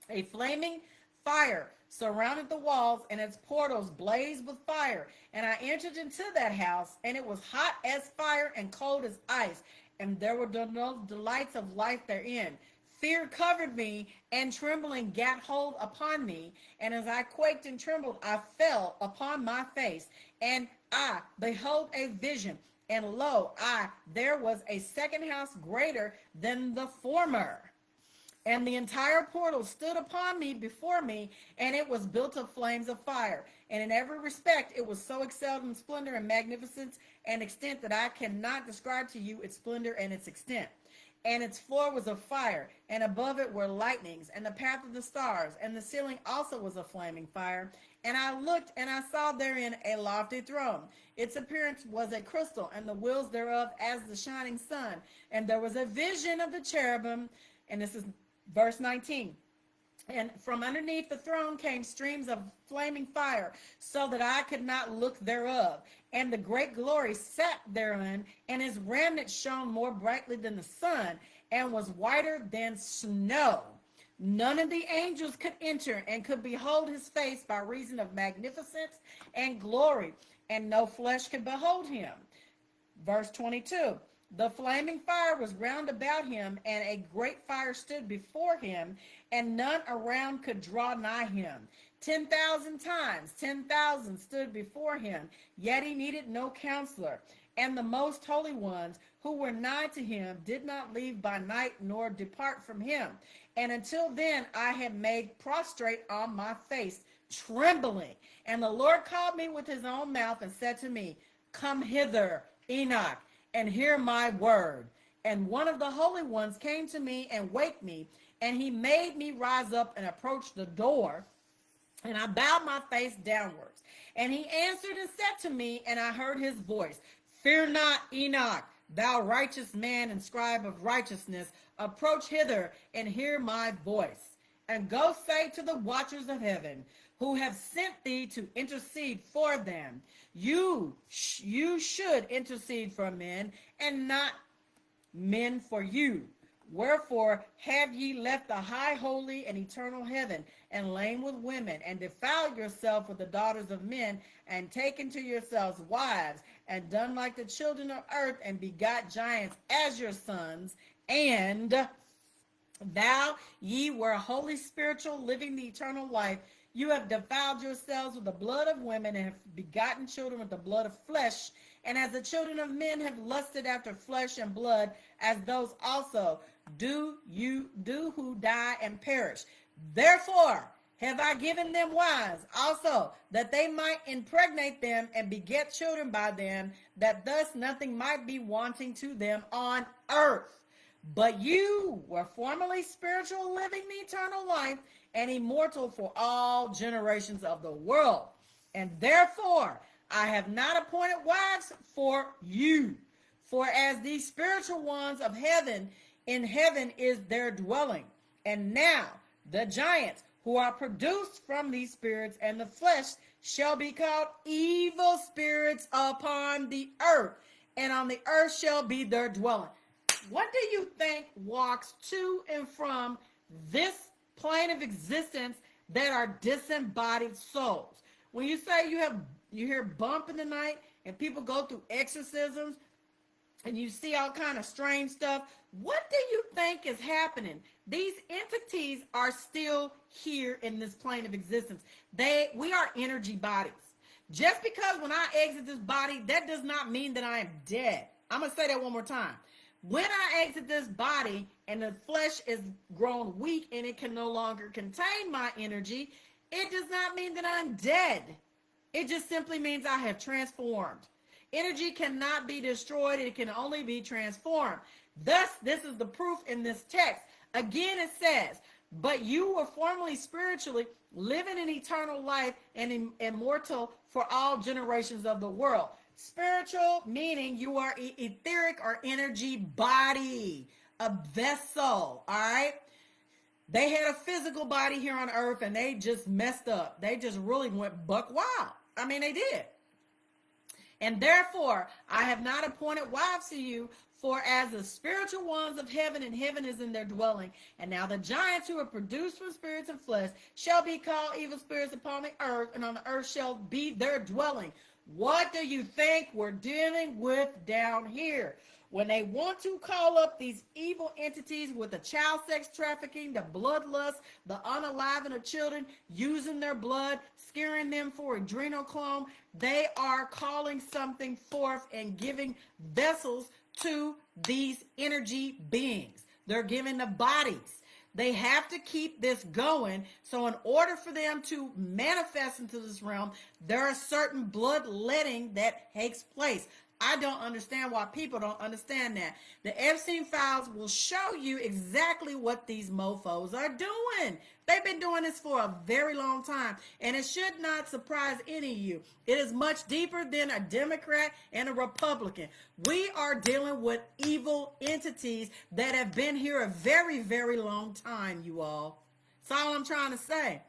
A flaming fire surrounded the walls, and its portals blazed with fire. And I entered into that house, and it was hot as fire and cold as ice, and there were no delights of life therein. Fear covered me, and trembling gat hold upon me. And as I quaked and trembled, I fell upon my face. And I behold a vision, and lo, there was a second house greater than the former. And the entire portal stood upon me before me, and it was built of flames of fire. And in every respect, it was so excelled in splendor and magnificence and extent that I cannot describe to you its splendor and its extent. And its floor was of fire, and above it were lightnings, and the path of the stars, and the ceiling also was of flaming fire. And I looked, and I saw therein a lofty throne. Its appearance was a crystal, and the wheels thereof as the shining sun. And there was a vision of the cherubim, and this is verse 19. And from underneath the throne came streams of flaming fire, so that I could not look thereof. And the great glory sat therein, and his remnant shone more brightly than the sun, and was whiter than snow. None of the angels could enter, and could behold his face by reason of magnificence and glory, and no flesh could behold him. Verse 22. The flaming fire was round about him, and a great fire stood before him, and none around could draw nigh him. 10,000 times 10,000 stood before him, yet he needed no counselor. And the most holy ones who were nigh to him did not leave by night nor depart from him. And until then I had made prostrate on my face, trembling. And the Lord called me with his own mouth and said to me, Come hither, Enoch, and hear my word. And one of the holy ones came to me and waked me, and he made me rise up and approach the door. And I bowed my face downwards. And he answered and said to me, and I heard his voice, Fear not, Enoch, thou righteous man and scribe of righteousness, approach hither and hear my voice. And go say to the watchers of heaven, who have sent thee to intercede for them, you should intercede for men, and not men for you. Wherefore have ye left the high, holy, and eternal heaven, and lain with women, and defiled yourself with the daughters of men, and taken to yourselves wives, and done like the children of earth, and begot giants as your sons, and thou ye were holy, spiritual, living the eternal life. You have defiled yourselves with the blood of women, and have begotten children with the blood of flesh. And as the children of men have lusted after flesh and blood, as those also do who die and perish. Therefore have I given them wives also, that they might impregnate them and beget children by them, that thus nothing might be wanting to them on earth. But you were formerly spiritual, living the eternal life, and immortal for all generations of the world. And therefore I have not appointed wives for you. For as these spiritual ones of heaven, in heaven is their dwelling. And now the giants who are produced from these spirits and the flesh shall be called evil spirits upon the earth, and on the earth shall be their dwelling. What do you think walks to and from this plane of existence that are disembodied souls? When you say you hear bump in the night and people go through exorcisms and you see all kind of strange stuff, what do you think is happening? These entities are still here in this plane of existence. We are energy bodies. Just because when I exit this body, that does not mean that I am dead. I'm going to say that one more time. When I exit this body and the flesh is grown weak and it can no longer contain my energy, it does not mean that I'm dead. It just simply means I have transformed. Energy cannot be destroyed. It can only be transformed. Thus, this is the proof in this text. Again, it says, but you were formerly spiritually living in eternal life and immortal for all generations of the world. Spiritual meaning you are etheric or energy body, a vessel, all right? They had a physical body here on earth and they just messed up. They just really went buck wild. I mean, they did. And therefore, I have not appointed wives to you, for as the spiritual ones of heaven, and heaven is in their dwelling. And now the giants who are produced from spirits and flesh shall be called evil spirits upon the earth, and on the earth shall be their dwelling. What do you think we're dealing with down here? When they want to call up these evil entities with the child sex trafficking, the bloodlust, the unaliving of children, using their blood, scaring them for adrenochrome, they are calling something forth and giving vessels to these energy beings. They're giving the bodies. They have to keep this going. So in order for them to manifest into this realm, there are certain bloodletting that takes place. I don't understand why people don't understand that. The Epstein files will show you exactly what these mofos are doing. They've been doing this for a very long time, and it should not surprise any of you. It is much deeper than a Democrat and a Republican. We are dealing with evil entities that have been here a very, very long time, you all. That's all I'm trying to say.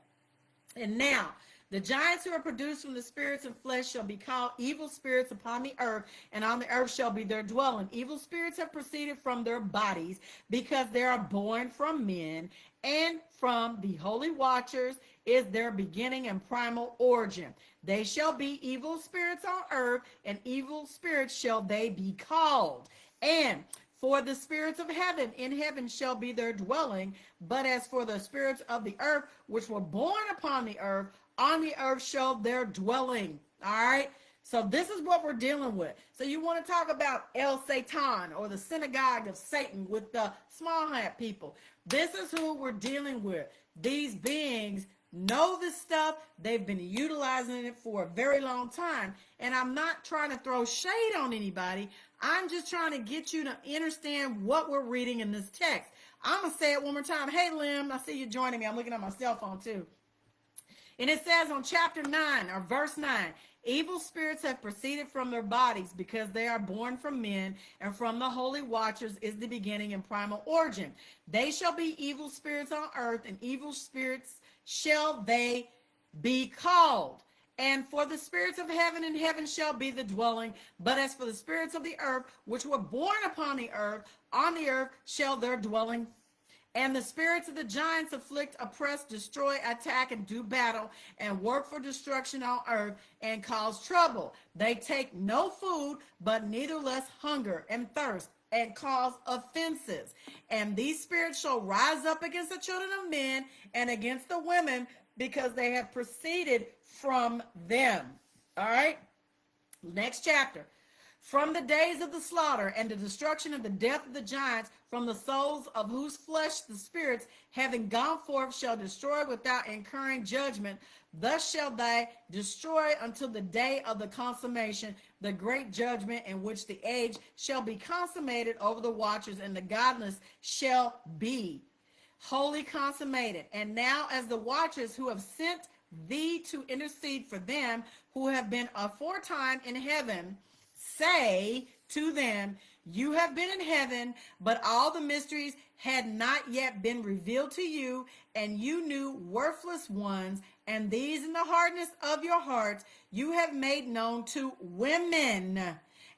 And now, the giants who are produced from the spirits and flesh shall be called evil spirits upon the earth, and on the earth shall be their dwelling. Evil spirits have proceeded from their bodies, because they are born from men, and from the holy watchers is their beginning and primal origin. They shall be evil spirits on earth, and evil spirits shall they be called. And for the spirits of heaven, in heaven shall be their dwelling. But as for the spirits of the earth, which were born upon the earth, on the earth shall their dwelling. All right. So this is what we're dealing with. So you want to talk about El Satan, or the synagogue of Satan, with the small hat people. This is who we're dealing with. These beings know this stuff. They've been utilizing it for a very long time. And I'm not trying to throw shade on anybody. I'm just trying to get you to understand what we're reading in this text. I'm going to say it one more time. Hey, Lim, I see you joining me. I'm looking at my cell phone too. And it says on chapter 9, or verse 9, evil spirits have proceeded from their bodies, because they are born from men, and from the holy watchers is the beginning and primal origin. They shall be evil spirits on earth, and evil spirits shall they be called. And for the spirits of heaven, in heaven shall be the dwelling. But as for the spirits of the earth, which were born upon the earth, on the earth shall their dwelling. And the spirits of the giants afflict, oppress, destroy, attack, and do battle, and work for destruction on earth, and cause trouble. They take no food, but neither less hunger and thirst, and cause offenses. And these spirits shall rise up against the children of men, and against the women, because they have proceeded from them. All right? Next chapter. from the days of the slaughter and the destruction of the death of the giants, from the souls of whose flesh the spirits, having gone forth, shall destroy without incurring judgment. Thus shall they destroy until the day of the consummation, the great judgment, in which the age shall be consummated over the watchers, and the godless shall be wholly consummated. And now, as the watchers who have sent thee to intercede for them who have been aforetime in heaven, say to them, you have been in heaven, but all the mysteries had not yet been revealed to you, and you knew worthless ones, and these in the hardness of your hearts you have made known to women.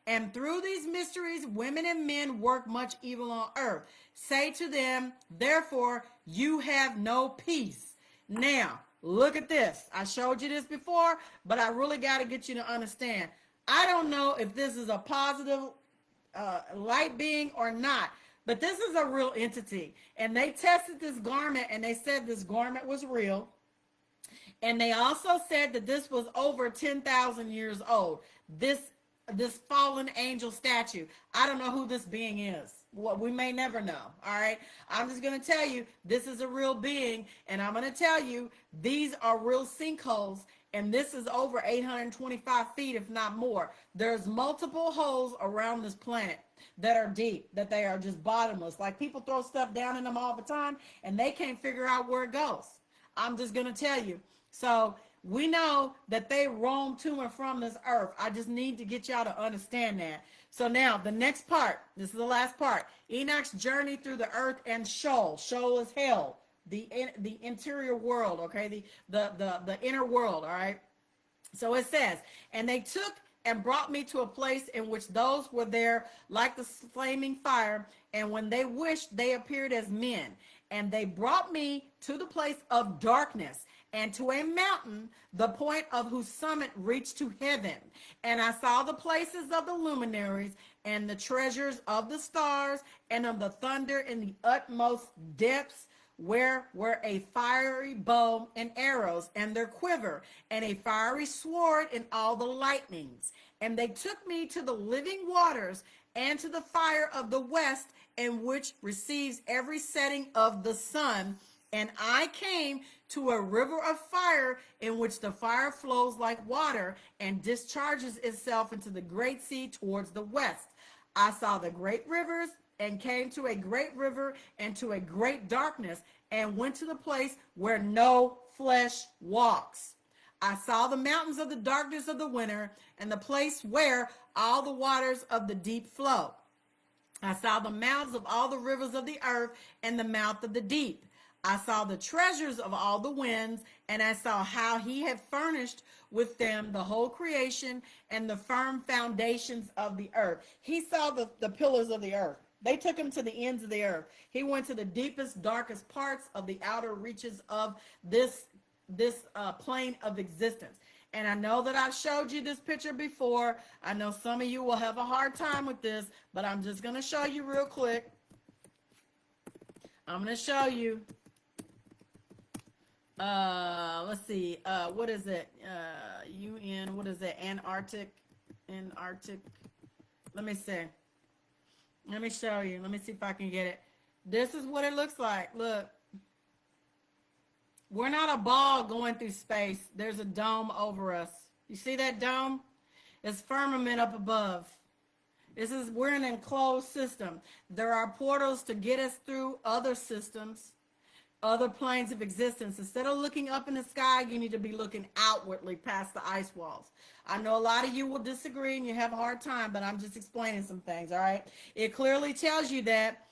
And through these mysteries, women and men work much evil on earth. Say to them, therefore, you have no peace. Now, look at this. I showed you this before, but I really got to get you to understand. I don't know if this is a positive light being or not, but this is a real entity. And they tested this garment, and they said this garment was real. And they also said that this was over 10,000 years old. This fallen angel statue. I don't know who this being is. Well, we may never know. All right. I'm just going to tell you, this is a real being. And I'm going to tell you, these are real sinkholes. And this is over 825 feet, if not more. There's multiple holes around this planet that are deep, that they are just bottomless. Like people throw stuff down in them all the time, and they can't figure out where it goes. I'm just going to tell you. So we know that they roam to and from this earth. I just need to get y'all to understand that. So now the next part, this is the last part. Enoch's journey through the earth and Sheol. Sheol is hell, the interior world, okay, the inner world, all right. So it says, and they took and brought me to a place in which those were there like the flaming fire, and when they wished, they appeared as men. And they brought me to the place of darkness, and to a mountain, the point of whose summit reached to heaven. And I saw the places of the luminaries, and the treasures of the stars, and of the thunder in the utmost depths, where were a fiery bow and arrows, and their quiver, and a fiery sword, and all the lightnings. And they took me to the living waters, and to the fire of the west, in which receives every setting of the sun. And I came to a river of fire, in which the fire flows like water, and discharges itself into the great sea towards the west. I saw the great rivers, and came to a great river, and to a great darkness, and went to the place where no flesh walks. I saw the mountains of the darkness of the winter, and the place where all the waters of the deep flow. I saw the mouths of all the rivers of the earth, and the mouth of the deep. I saw the treasures of all the winds, and I saw how he had furnished with them the whole creation, and the firm foundations of the earth. He saw the pillars of the earth. They took him to the ends of the earth. He went to the deepest, darkest parts of the outer reaches of this plane of existence. And I know that I've showed you this picture before. I know some of you will have a hard time with this, but I'm just going to show you real quick. I'm going to show you. Let's see. What is it? UN. What is it? Antarctic. Let me see. Let me show you. Let me see if I can get it. This is what it looks like. Look. We're not a ball going through space. There's a dome over us. You see that dome? It's firmament up above. We're in an enclosed system. There are portals to get us through other systems, other planes of existence. Instead of looking up in the sky, you need to be looking outwardly past the ice walls. I know a lot of you will disagree and you have a hard time, but I'm just explaining some things, all right? It clearly tells you that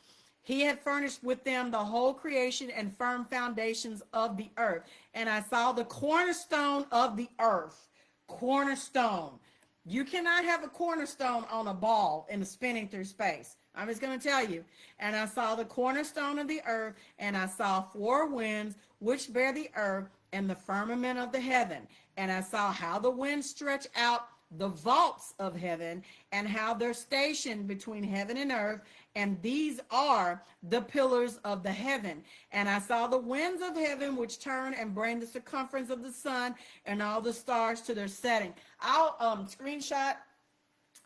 he had furnished with them the whole creation and firm foundations of the earth. And I saw the cornerstone of the earth. Cornerstone. You cannot have a cornerstone on a ball and spinning through space. I'm just going to tell you. And I saw the cornerstone of the earth, and I saw 4 winds which bear the earth and the firmament of the heaven. And I saw how the winds stretch out the vaults of heaven, and how they're stationed between heaven and earth, and these are the pillars of the heaven. And I saw the winds of heaven which turn and bring the circumference of the sun and all the stars to their setting. I'll screenshot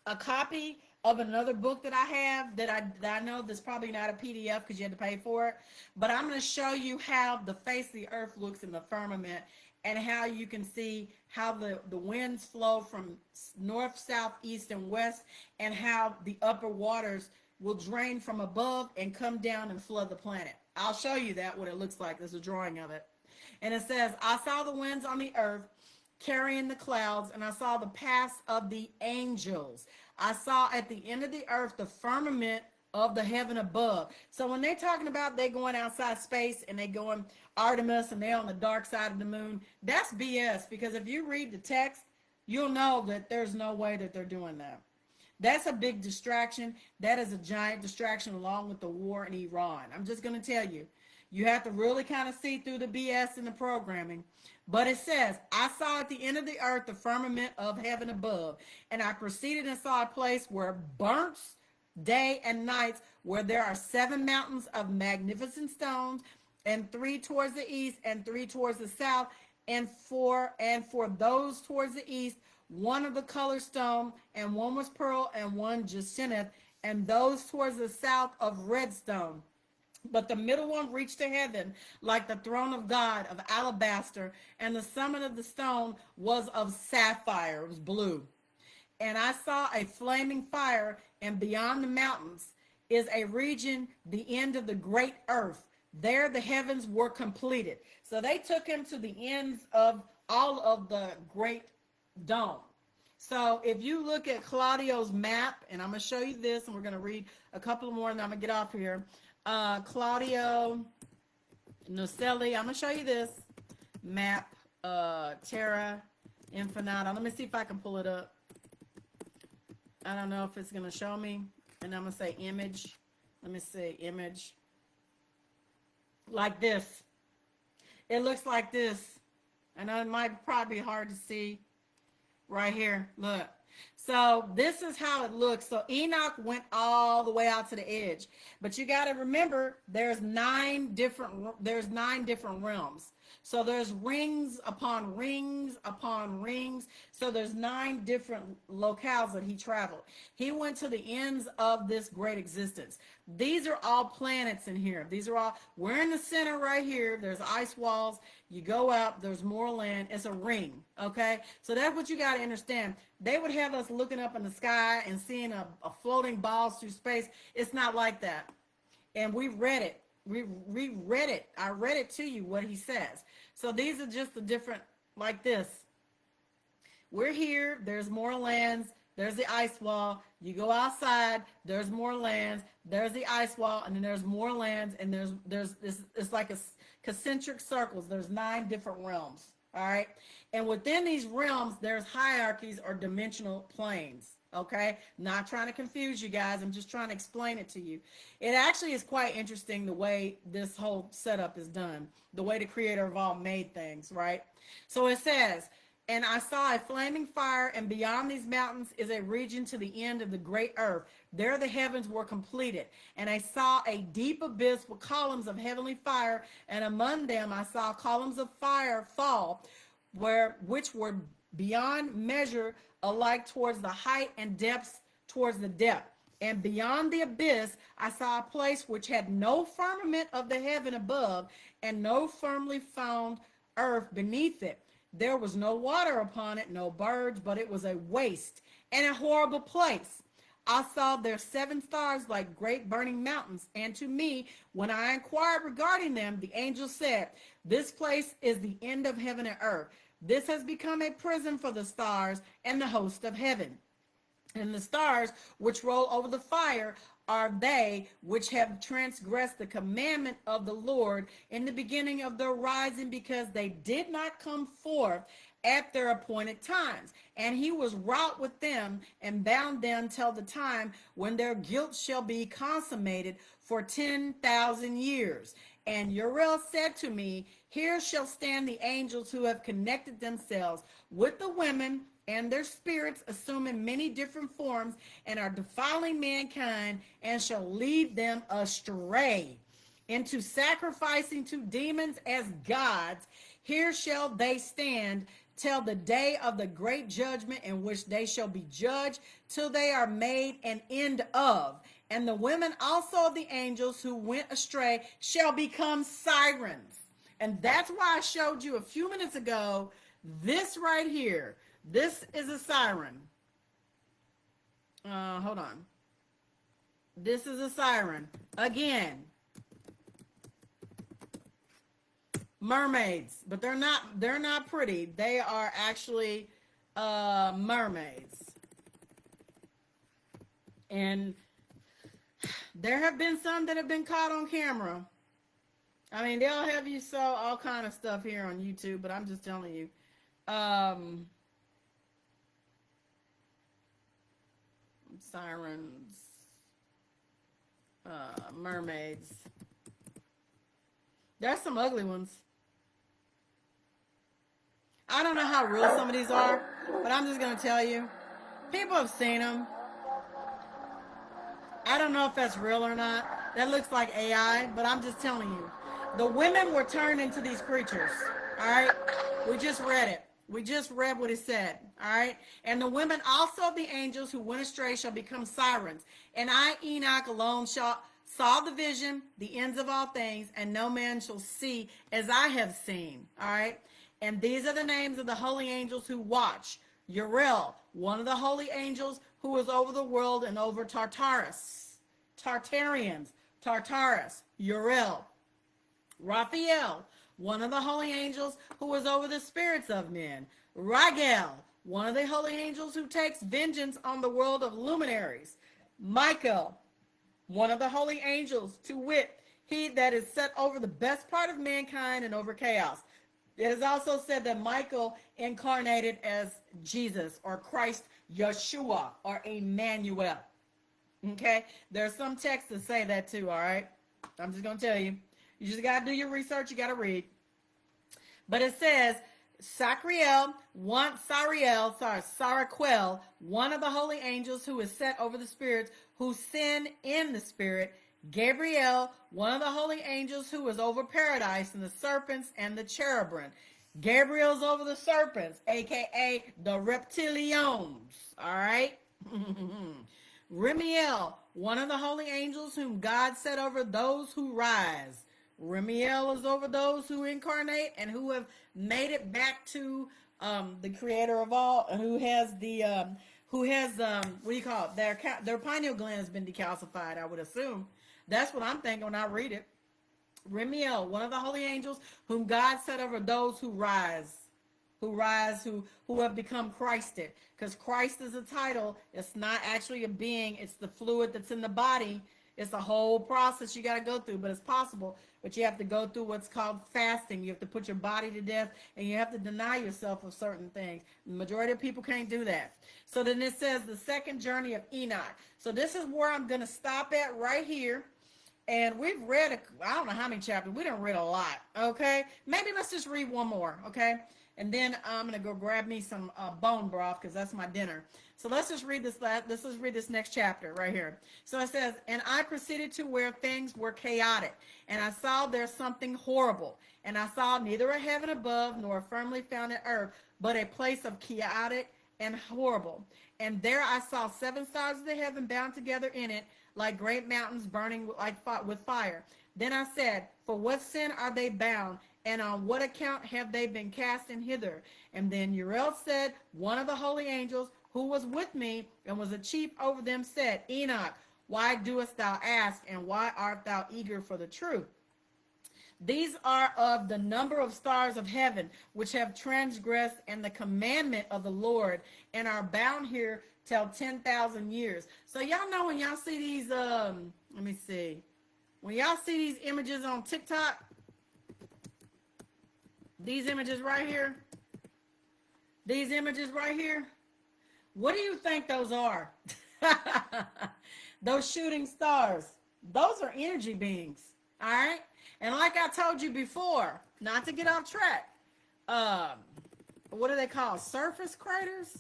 a copy of another book that I have that I know that's probably not a PDF because you had to pay for it. But I'm going to show you how the face of the earth looks in the firmament, and how you can see how the winds flow from north, south, east, and west, and how the upper waters will drain from above and come down and flood the planet. I'll show you that, what it looks like. There's a drawing of it. And it says, I saw the winds on the earth carrying the clouds, and I saw the paths of the angels. I saw at the end of the earth the firmament of the heaven above. So when they're talking about they going outside space and they going Artemis and they're on the dark side of the moon, that's BS, because if you read the text, you'll know that there's no way that they're doing that. That's a big distraction. That is a giant distraction along with the war in Iran. I'm just going to tell you, you have to really kind of see through the BS in the programming. But it says, I saw at the end of the earth the firmament of heaven above, and I proceeded and saw a place where burnt day and nights, where there are 7 mountains of magnificent stones, and 3 towards the east and 3 towards the south, and for those towards the east, one of the color stone, and one was pearl, and one jacinth, and those towards the south of red stone. But the middle one reached to heaven like the throne of God of alabaster, and the summit of the stone was of sapphire, it was blue. And I saw a flaming fire, and beyond the mountains is a region, the end of the great earth. There the heavens were completed. So they took him to the ends of all of the great dome. So if you look at Claudio's map, and I'm going to show you this, and we're going to read a couple more, and then I'm going to get off here. Claudio Nocelli, I'm going to show you this map, Terra Infinita. Let me see if I can pull it up. I don't know if it's going to show me. And I'm going to say image. Let me see, image. Like this. It looks like this. I know it might probably be hard to see right here. Look. So this is how it looks. So Enoch went all the way out to the edge. But you got to remember, there's 9 different realms. So there's rings upon rings upon rings. So there's 9 different locales that he traveled. He went to the ends of this great existence. These are all planets in here. We're in the center right here. There's ice walls. You go out, there's more land. It's a ring, okay? So that's what you got to understand. They would have us looking up in the sky and seeing a floating balls through space. It's not like that. And we read it. We read it. I read it to you, what he says. So these are just the different, like this. We're here. There's more lands. There's the ice wall. You go outside. There's more lands. There's the ice wall, and then there's more lands, and there's this. It's like a concentric circles. There's 9 different realms. All right, and within these realms, there's hierarchies or dimensional planes. Okay, not trying to confuse you guys. I'm just trying to explain it to you. It actually is quite interesting the way this whole setup is done, the way the creator of all made things, right? So it says, and I saw a flaming fire, and beyond these mountains is a region to the end of the great earth. There the heavens were completed. And I saw a deep abyss with columns of heavenly fire, and among them I saw columns of fire fall, which were beyond measure alike towards the height, and depths towards the depth. And beyond the abyss I saw a place which had no firmament of the heaven above, and no firmly found earth beneath it. There was no water upon it, no birds, but it was a waste and a horrible place. I saw there 7 stars like great burning mountains, and to me, when I inquired regarding them, the angel said, this place is the end of heaven and earth. This has become a prison for the stars and the host of heaven. And the stars which roll over the fire are they which have transgressed the commandment of the Lord in the beginning of their rising, because they did not come forth at their appointed times. And he was wrought with them and bound them till the time when their guilt shall be consummated for 10,000 years. And Uriel said to me, here shall stand the angels who have connected themselves with the women, and their spirits assuming many different forms, and are defiling mankind, and shall lead them astray into sacrificing to demons as gods. Here shall they stand till the day of the great judgment in which they shall be judged, till they are made an end of. And the women also of the angels who went astray shall become sirens. And that's why I showed you a few minutes ago this right here. This is a siren. Hold on. This is a siren. Again, mermaids, but they're not pretty. They are actually mermaids. And there have been some that have been caught on camera. I mean, they'll have you saw all kind of stuff here on YouTube, but I'm just telling you. Sirens, mermaids. There's some ugly ones. I don't know how real some of these are, but I'm just going to tell you. People have seen them. I don't know if that's real or not. That looks like AI, but I'm just telling you. The women were turned into these creatures. All right? We just read it. We just read what it said. All right? And the women also of the angels who went astray shall become sirens. And I, Enoch, alone saw the vision, the ends of all things, and no man shall see as I have seen. All right? And these are the names of the holy angels who watch. Uriel, one of the holy angels who is over the world and over Tartarus. Tartarus, Uriel. Raphael, one of the holy angels who is over the spirits of men. Rigel, one of the holy angels who takes vengeance on the world of luminaries. Michael, one of the holy angels, to wit, he that is set over the best part of mankind and over chaos. It is also said that Michael incarnated as Jesus or Christ Yeshua or Emmanuel. Okay? There's some texts that say that too, all right? I'm just going to tell you. You just got to do your research. You got to read. But it says, Saraquel, one of the holy angels who is set over the spirits who sin in the spirit. Gabriel, one of the holy angels who is over paradise and the serpents and the cherubim. Gabriel's over the serpents, a.k.a. the reptilions. All right? Remiel, one of the holy angels whom God set over those who rise. Remiel is over those who incarnate and who have made it back to the creator of all, and who has what do you call it? Their pineal gland has been decalcified, I would assume. That's what I'm thinking when I read it. Remiel, one of the holy angels whom God set over those who rise, who have become Christed. Because Christ is a title. It's not actually a being. It's the fluid that's in the body. It's a whole process you got to go through, but it's possible. But you have to go through what's called fasting. You have to put your body to death, and you have to deny yourself of certain things. The majority of people can't do that. So then it says the second journey of Enoch. So this is where I'm going to stop at right here. And we've read, I don't know how many chapters. We didn't read a lot, okay? Maybe let's just read one more, okay? And then I'm going to go grab me some bone broth because that's my dinner. So let's just read this. Let's just read this next chapter right here. So it says, and I proceeded to where things were chaotic, and I saw there something horrible. And I saw neither a heaven above nor a firmly founded earth, but a place of chaotic and horrible. And there I saw 7 stars of the heaven bound together in it, like great mountains burning with fire. Then I said, for what sin are they bound? And on what account have they been cast in hither? And then Uriel said, one of the holy angels who was with me and was a chief over them said, Enoch, why doest thou ask, and why art thou eager for the truth? These are of the number of stars of heaven, which have transgressed in the commandment of the Lord, and are bound here till 10,000 years. So y'all know when y'all see these, let me see. When y'all see these images on TikTok, these images right here, what do you think those are? Those shooting stars. Those are energy beings. All right? And like I told you before, not to get off track, what do they call? Surface craters?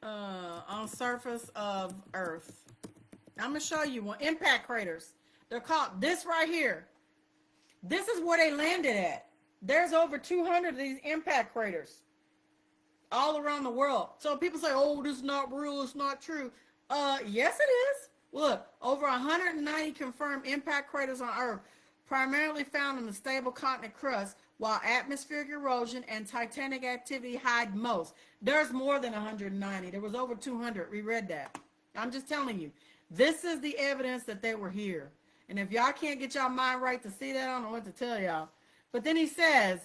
On surface of Earth. I'm going to show you one. Impact craters. They're called this right here. This is where they landed at. There's over 200 of these impact craters all around the world. So people say, oh, this is not real, it's not true. Yes, it is. Look, over 190 confirmed impact craters on Earth, primarily found in the stable continent crust, while atmospheric erosion and titanic activity hide most. There's more than 190. There was over 200. We read that. I'm just telling you. This is the evidence that they were here. And if y'all can't get y'all mind right to see that, I don't know what to tell y'all. But then he says,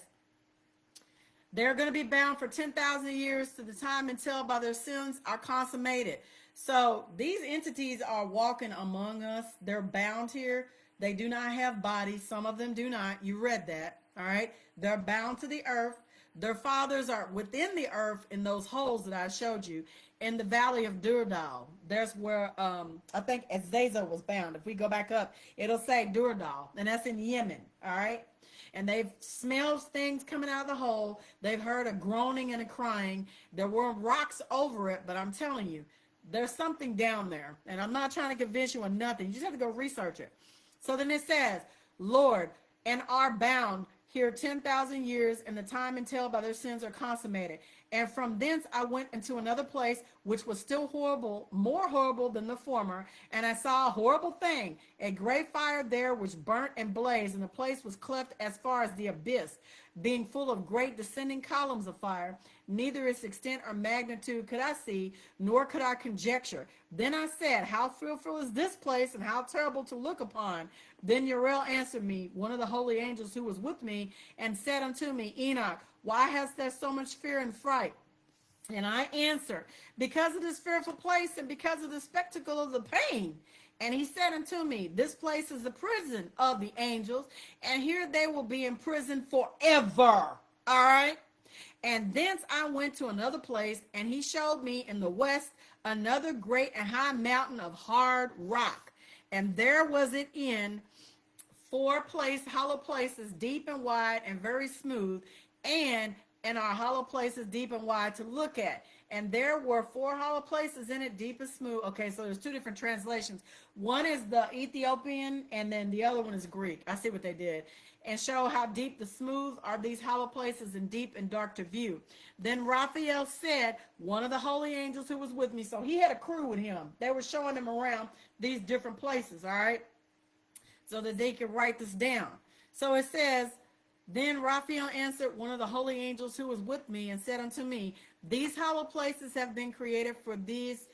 they're going to be bound for 10,000 years to the time until by their sins are consummated. So these entities are walking among us. They're bound here. They do not have bodies. Some of them do not. You read that. All right. They're bound to the earth. Their fathers are within the earth in those holes that I showed you in the valley of Durdal. There's where I think Azazel was bound. If we go back up, it'll say Durdal, and that's in Yemen. All right. And they've smelled things coming out of the hole. They've heard a groaning and a crying. There were rocks over it, but I'm telling you, there's something down there. And I'm not trying to convince you of nothing. You just have to go research it. So then it says, Lord, and are bound here 10,000 years, and the time until by their sins are consummated. And from thence I went into another place, which was still horrible, more horrible than the former. And I saw a horrible thing, a great fire there which burnt and blazed, and the place was cleft as far as the abyss, being full of great descending columns of fire. Neither its extent or magnitude could I see, nor could I conjecture. Then I said, how fearful is this place, and how terrible to look upon? Then Uriel answered me, one of the holy angels who was with me, and said unto me, Enoch, why hast thou so much fear and fright? And I answered, because of this fearful place, and because of the spectacle of the pain. And he said unto me, this place is the prison of the angels, and here they will be in prison forever. All right? And thence I went to another place, and he showed me in the west another great and high mountain of hard rock. And there was it in hollow places, deep and wide and very smooth, and are hollow places deep and wide to look at. And there were 4 hollow places in it, deep and smooth. Okay, so there's 2 different translations. One is the Ethiopian, and then the other one is Greek. I see what they did. And show how deep the smooth are these hollow places, and deep and dark to view. Then Raphael said, one of the holy angels who was with me, so he had a crew with him. They were showing him around these different places, all right, so that they could write this down. So it says, then Raphael answered one of the holy angels who was with me, and said unto me, these hollow places have been created for this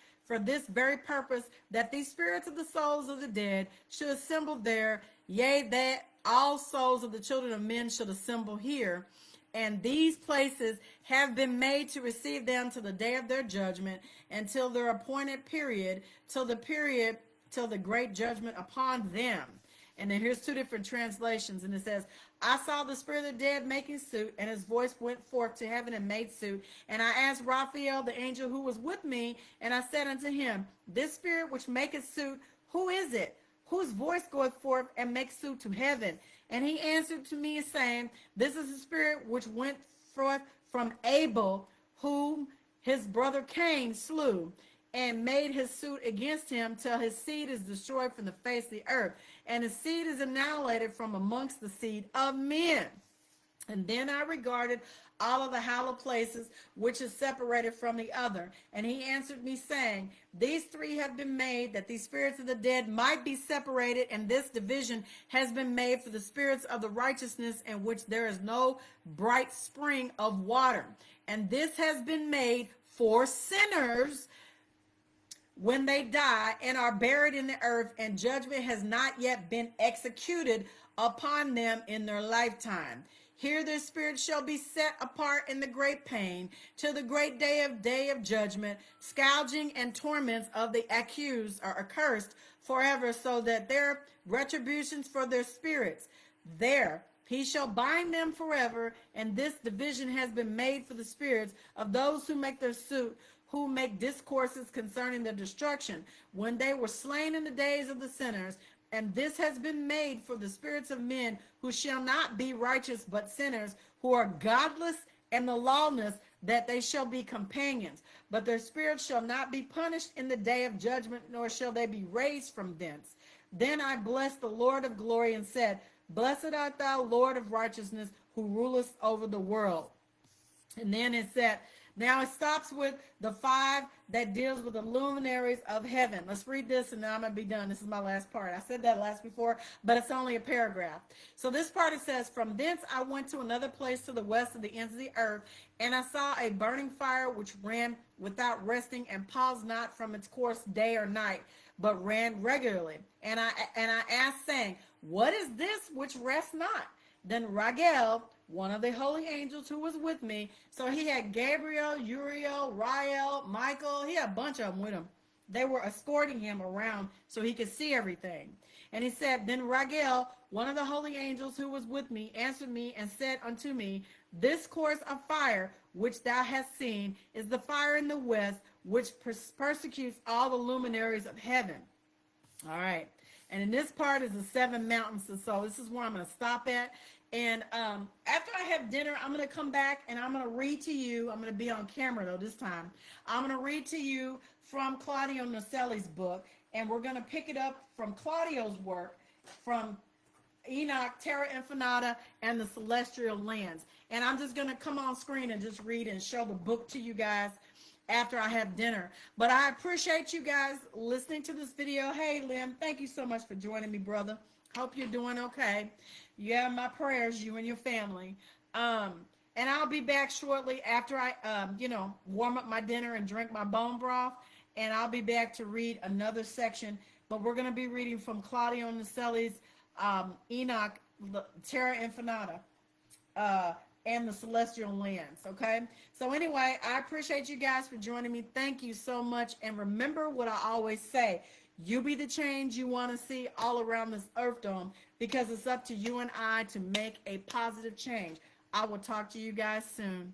very purpose, that these spirits of the souls of the dead should assemble there, yea, that all souls of the children of men should assemble here. And these places have been made to receive them to the day of their judgment, until their appointed period, till the great judgment upon them. And then here's 2 different translations, and it says, I saw the spirit of the dead making suit, and his voice went forth to heaven and made suit. And I asked Raphael, the angel who was with me, and I said unto him, this spirit which maketh suit, who is it? Whose voice goeth forth and makes suit to heaven? And he answered to me, saying, this is the spirit which went forth from Abel, whom his brother Cain slew, and made his suit against him, till his seed is destroyed from the face of the earth, and his seed is annihilated from amongst the seed of men. And then I regarded all of the hollow places, which is separated from the other. And he answered me, saying, these 3 have been made, that these spirits of the dead might be separated, and this division has been made for the spirits of the righteousness, in which there is no bright spring of water. And this has been made for sinners, when they die and are buried in the earth, and judgment has not yet been executed upon them in their lifetime. Here their spirits shall be set apart in the great pain, till the great day of judgment, scourging and torments of the accused are accursed forever, so that their retributions for their spirits, there he shall bind them forever. And this division has been made for the spirits of those who make their suit, who make discourses concerning the destruction, when they were slain in the days of the sinners. And this has been made for the spirits of men, who shall not be righteous but sinners, who are godless and the lawless, that they shall be companions. But their spirits shall not be punished in the day of judgment, nor shall they be raised from thence. Then I blessed the Lord of glory, and said, blessed art thou, Lord of righteousness, who ruleth over the world. And then it said, now it stops with the 5 that deals with the luminaries of heaven. Let's read this and then I'm going to be done. This is my last part. I said that last before, but it's only a paragraph. So this part, it says, from thence I went to another place to the west of the ends of the earth, and I saw a burning fire which ran without resting and paused not from its course day or night, but ran regularly. And I asked, saying, what is this which rests not? Then Raguel, one of the holy angels who was with me, so he had Gabriel, Uriel, Rael, Michael, he had a bunch of them with him. They were escorting him around so he could see everything. And he said, then Raguel, one of the holy angels who was with me, answered me and said unto me, this course of fire which thou hast seen is the fire in the west, which persecutes all the luminaries of heaven. All right. And in this part is the 7 mountains. So this is where I'm going to stop at. And after I have dinner, I'm going to come back and I'm going to read to you. I'm going to be on camera, though, this time. I'm going to read to you from Claudio Naselli's book. And we're going to pick it up from Claudio's work, from Enoch, Terra Infinita, and the Celestial Lands. And I'm just going to come on screen and just read and show the book to you guys after I have dinner. But I appreciate you guys listening to this video. Hey, Lim, thank you so much for joining me, brother. Hope you're doing okay. You have my prayers, you and your family. And I'll be back shortly after I, warm up my dinner and drink my bone broth. And I'll be back to read another section. But we're going to be reading from Claudio Naselli's Enoch, Terra Infinita, and the Celestial Lands, okay? So anyway, I appreciate you guys for joining me. Thank you so much. And remember what I always say, you be the change you want to see all around this earth dome, because it's up to you and I to make a positive change. I will talk to you guys soon.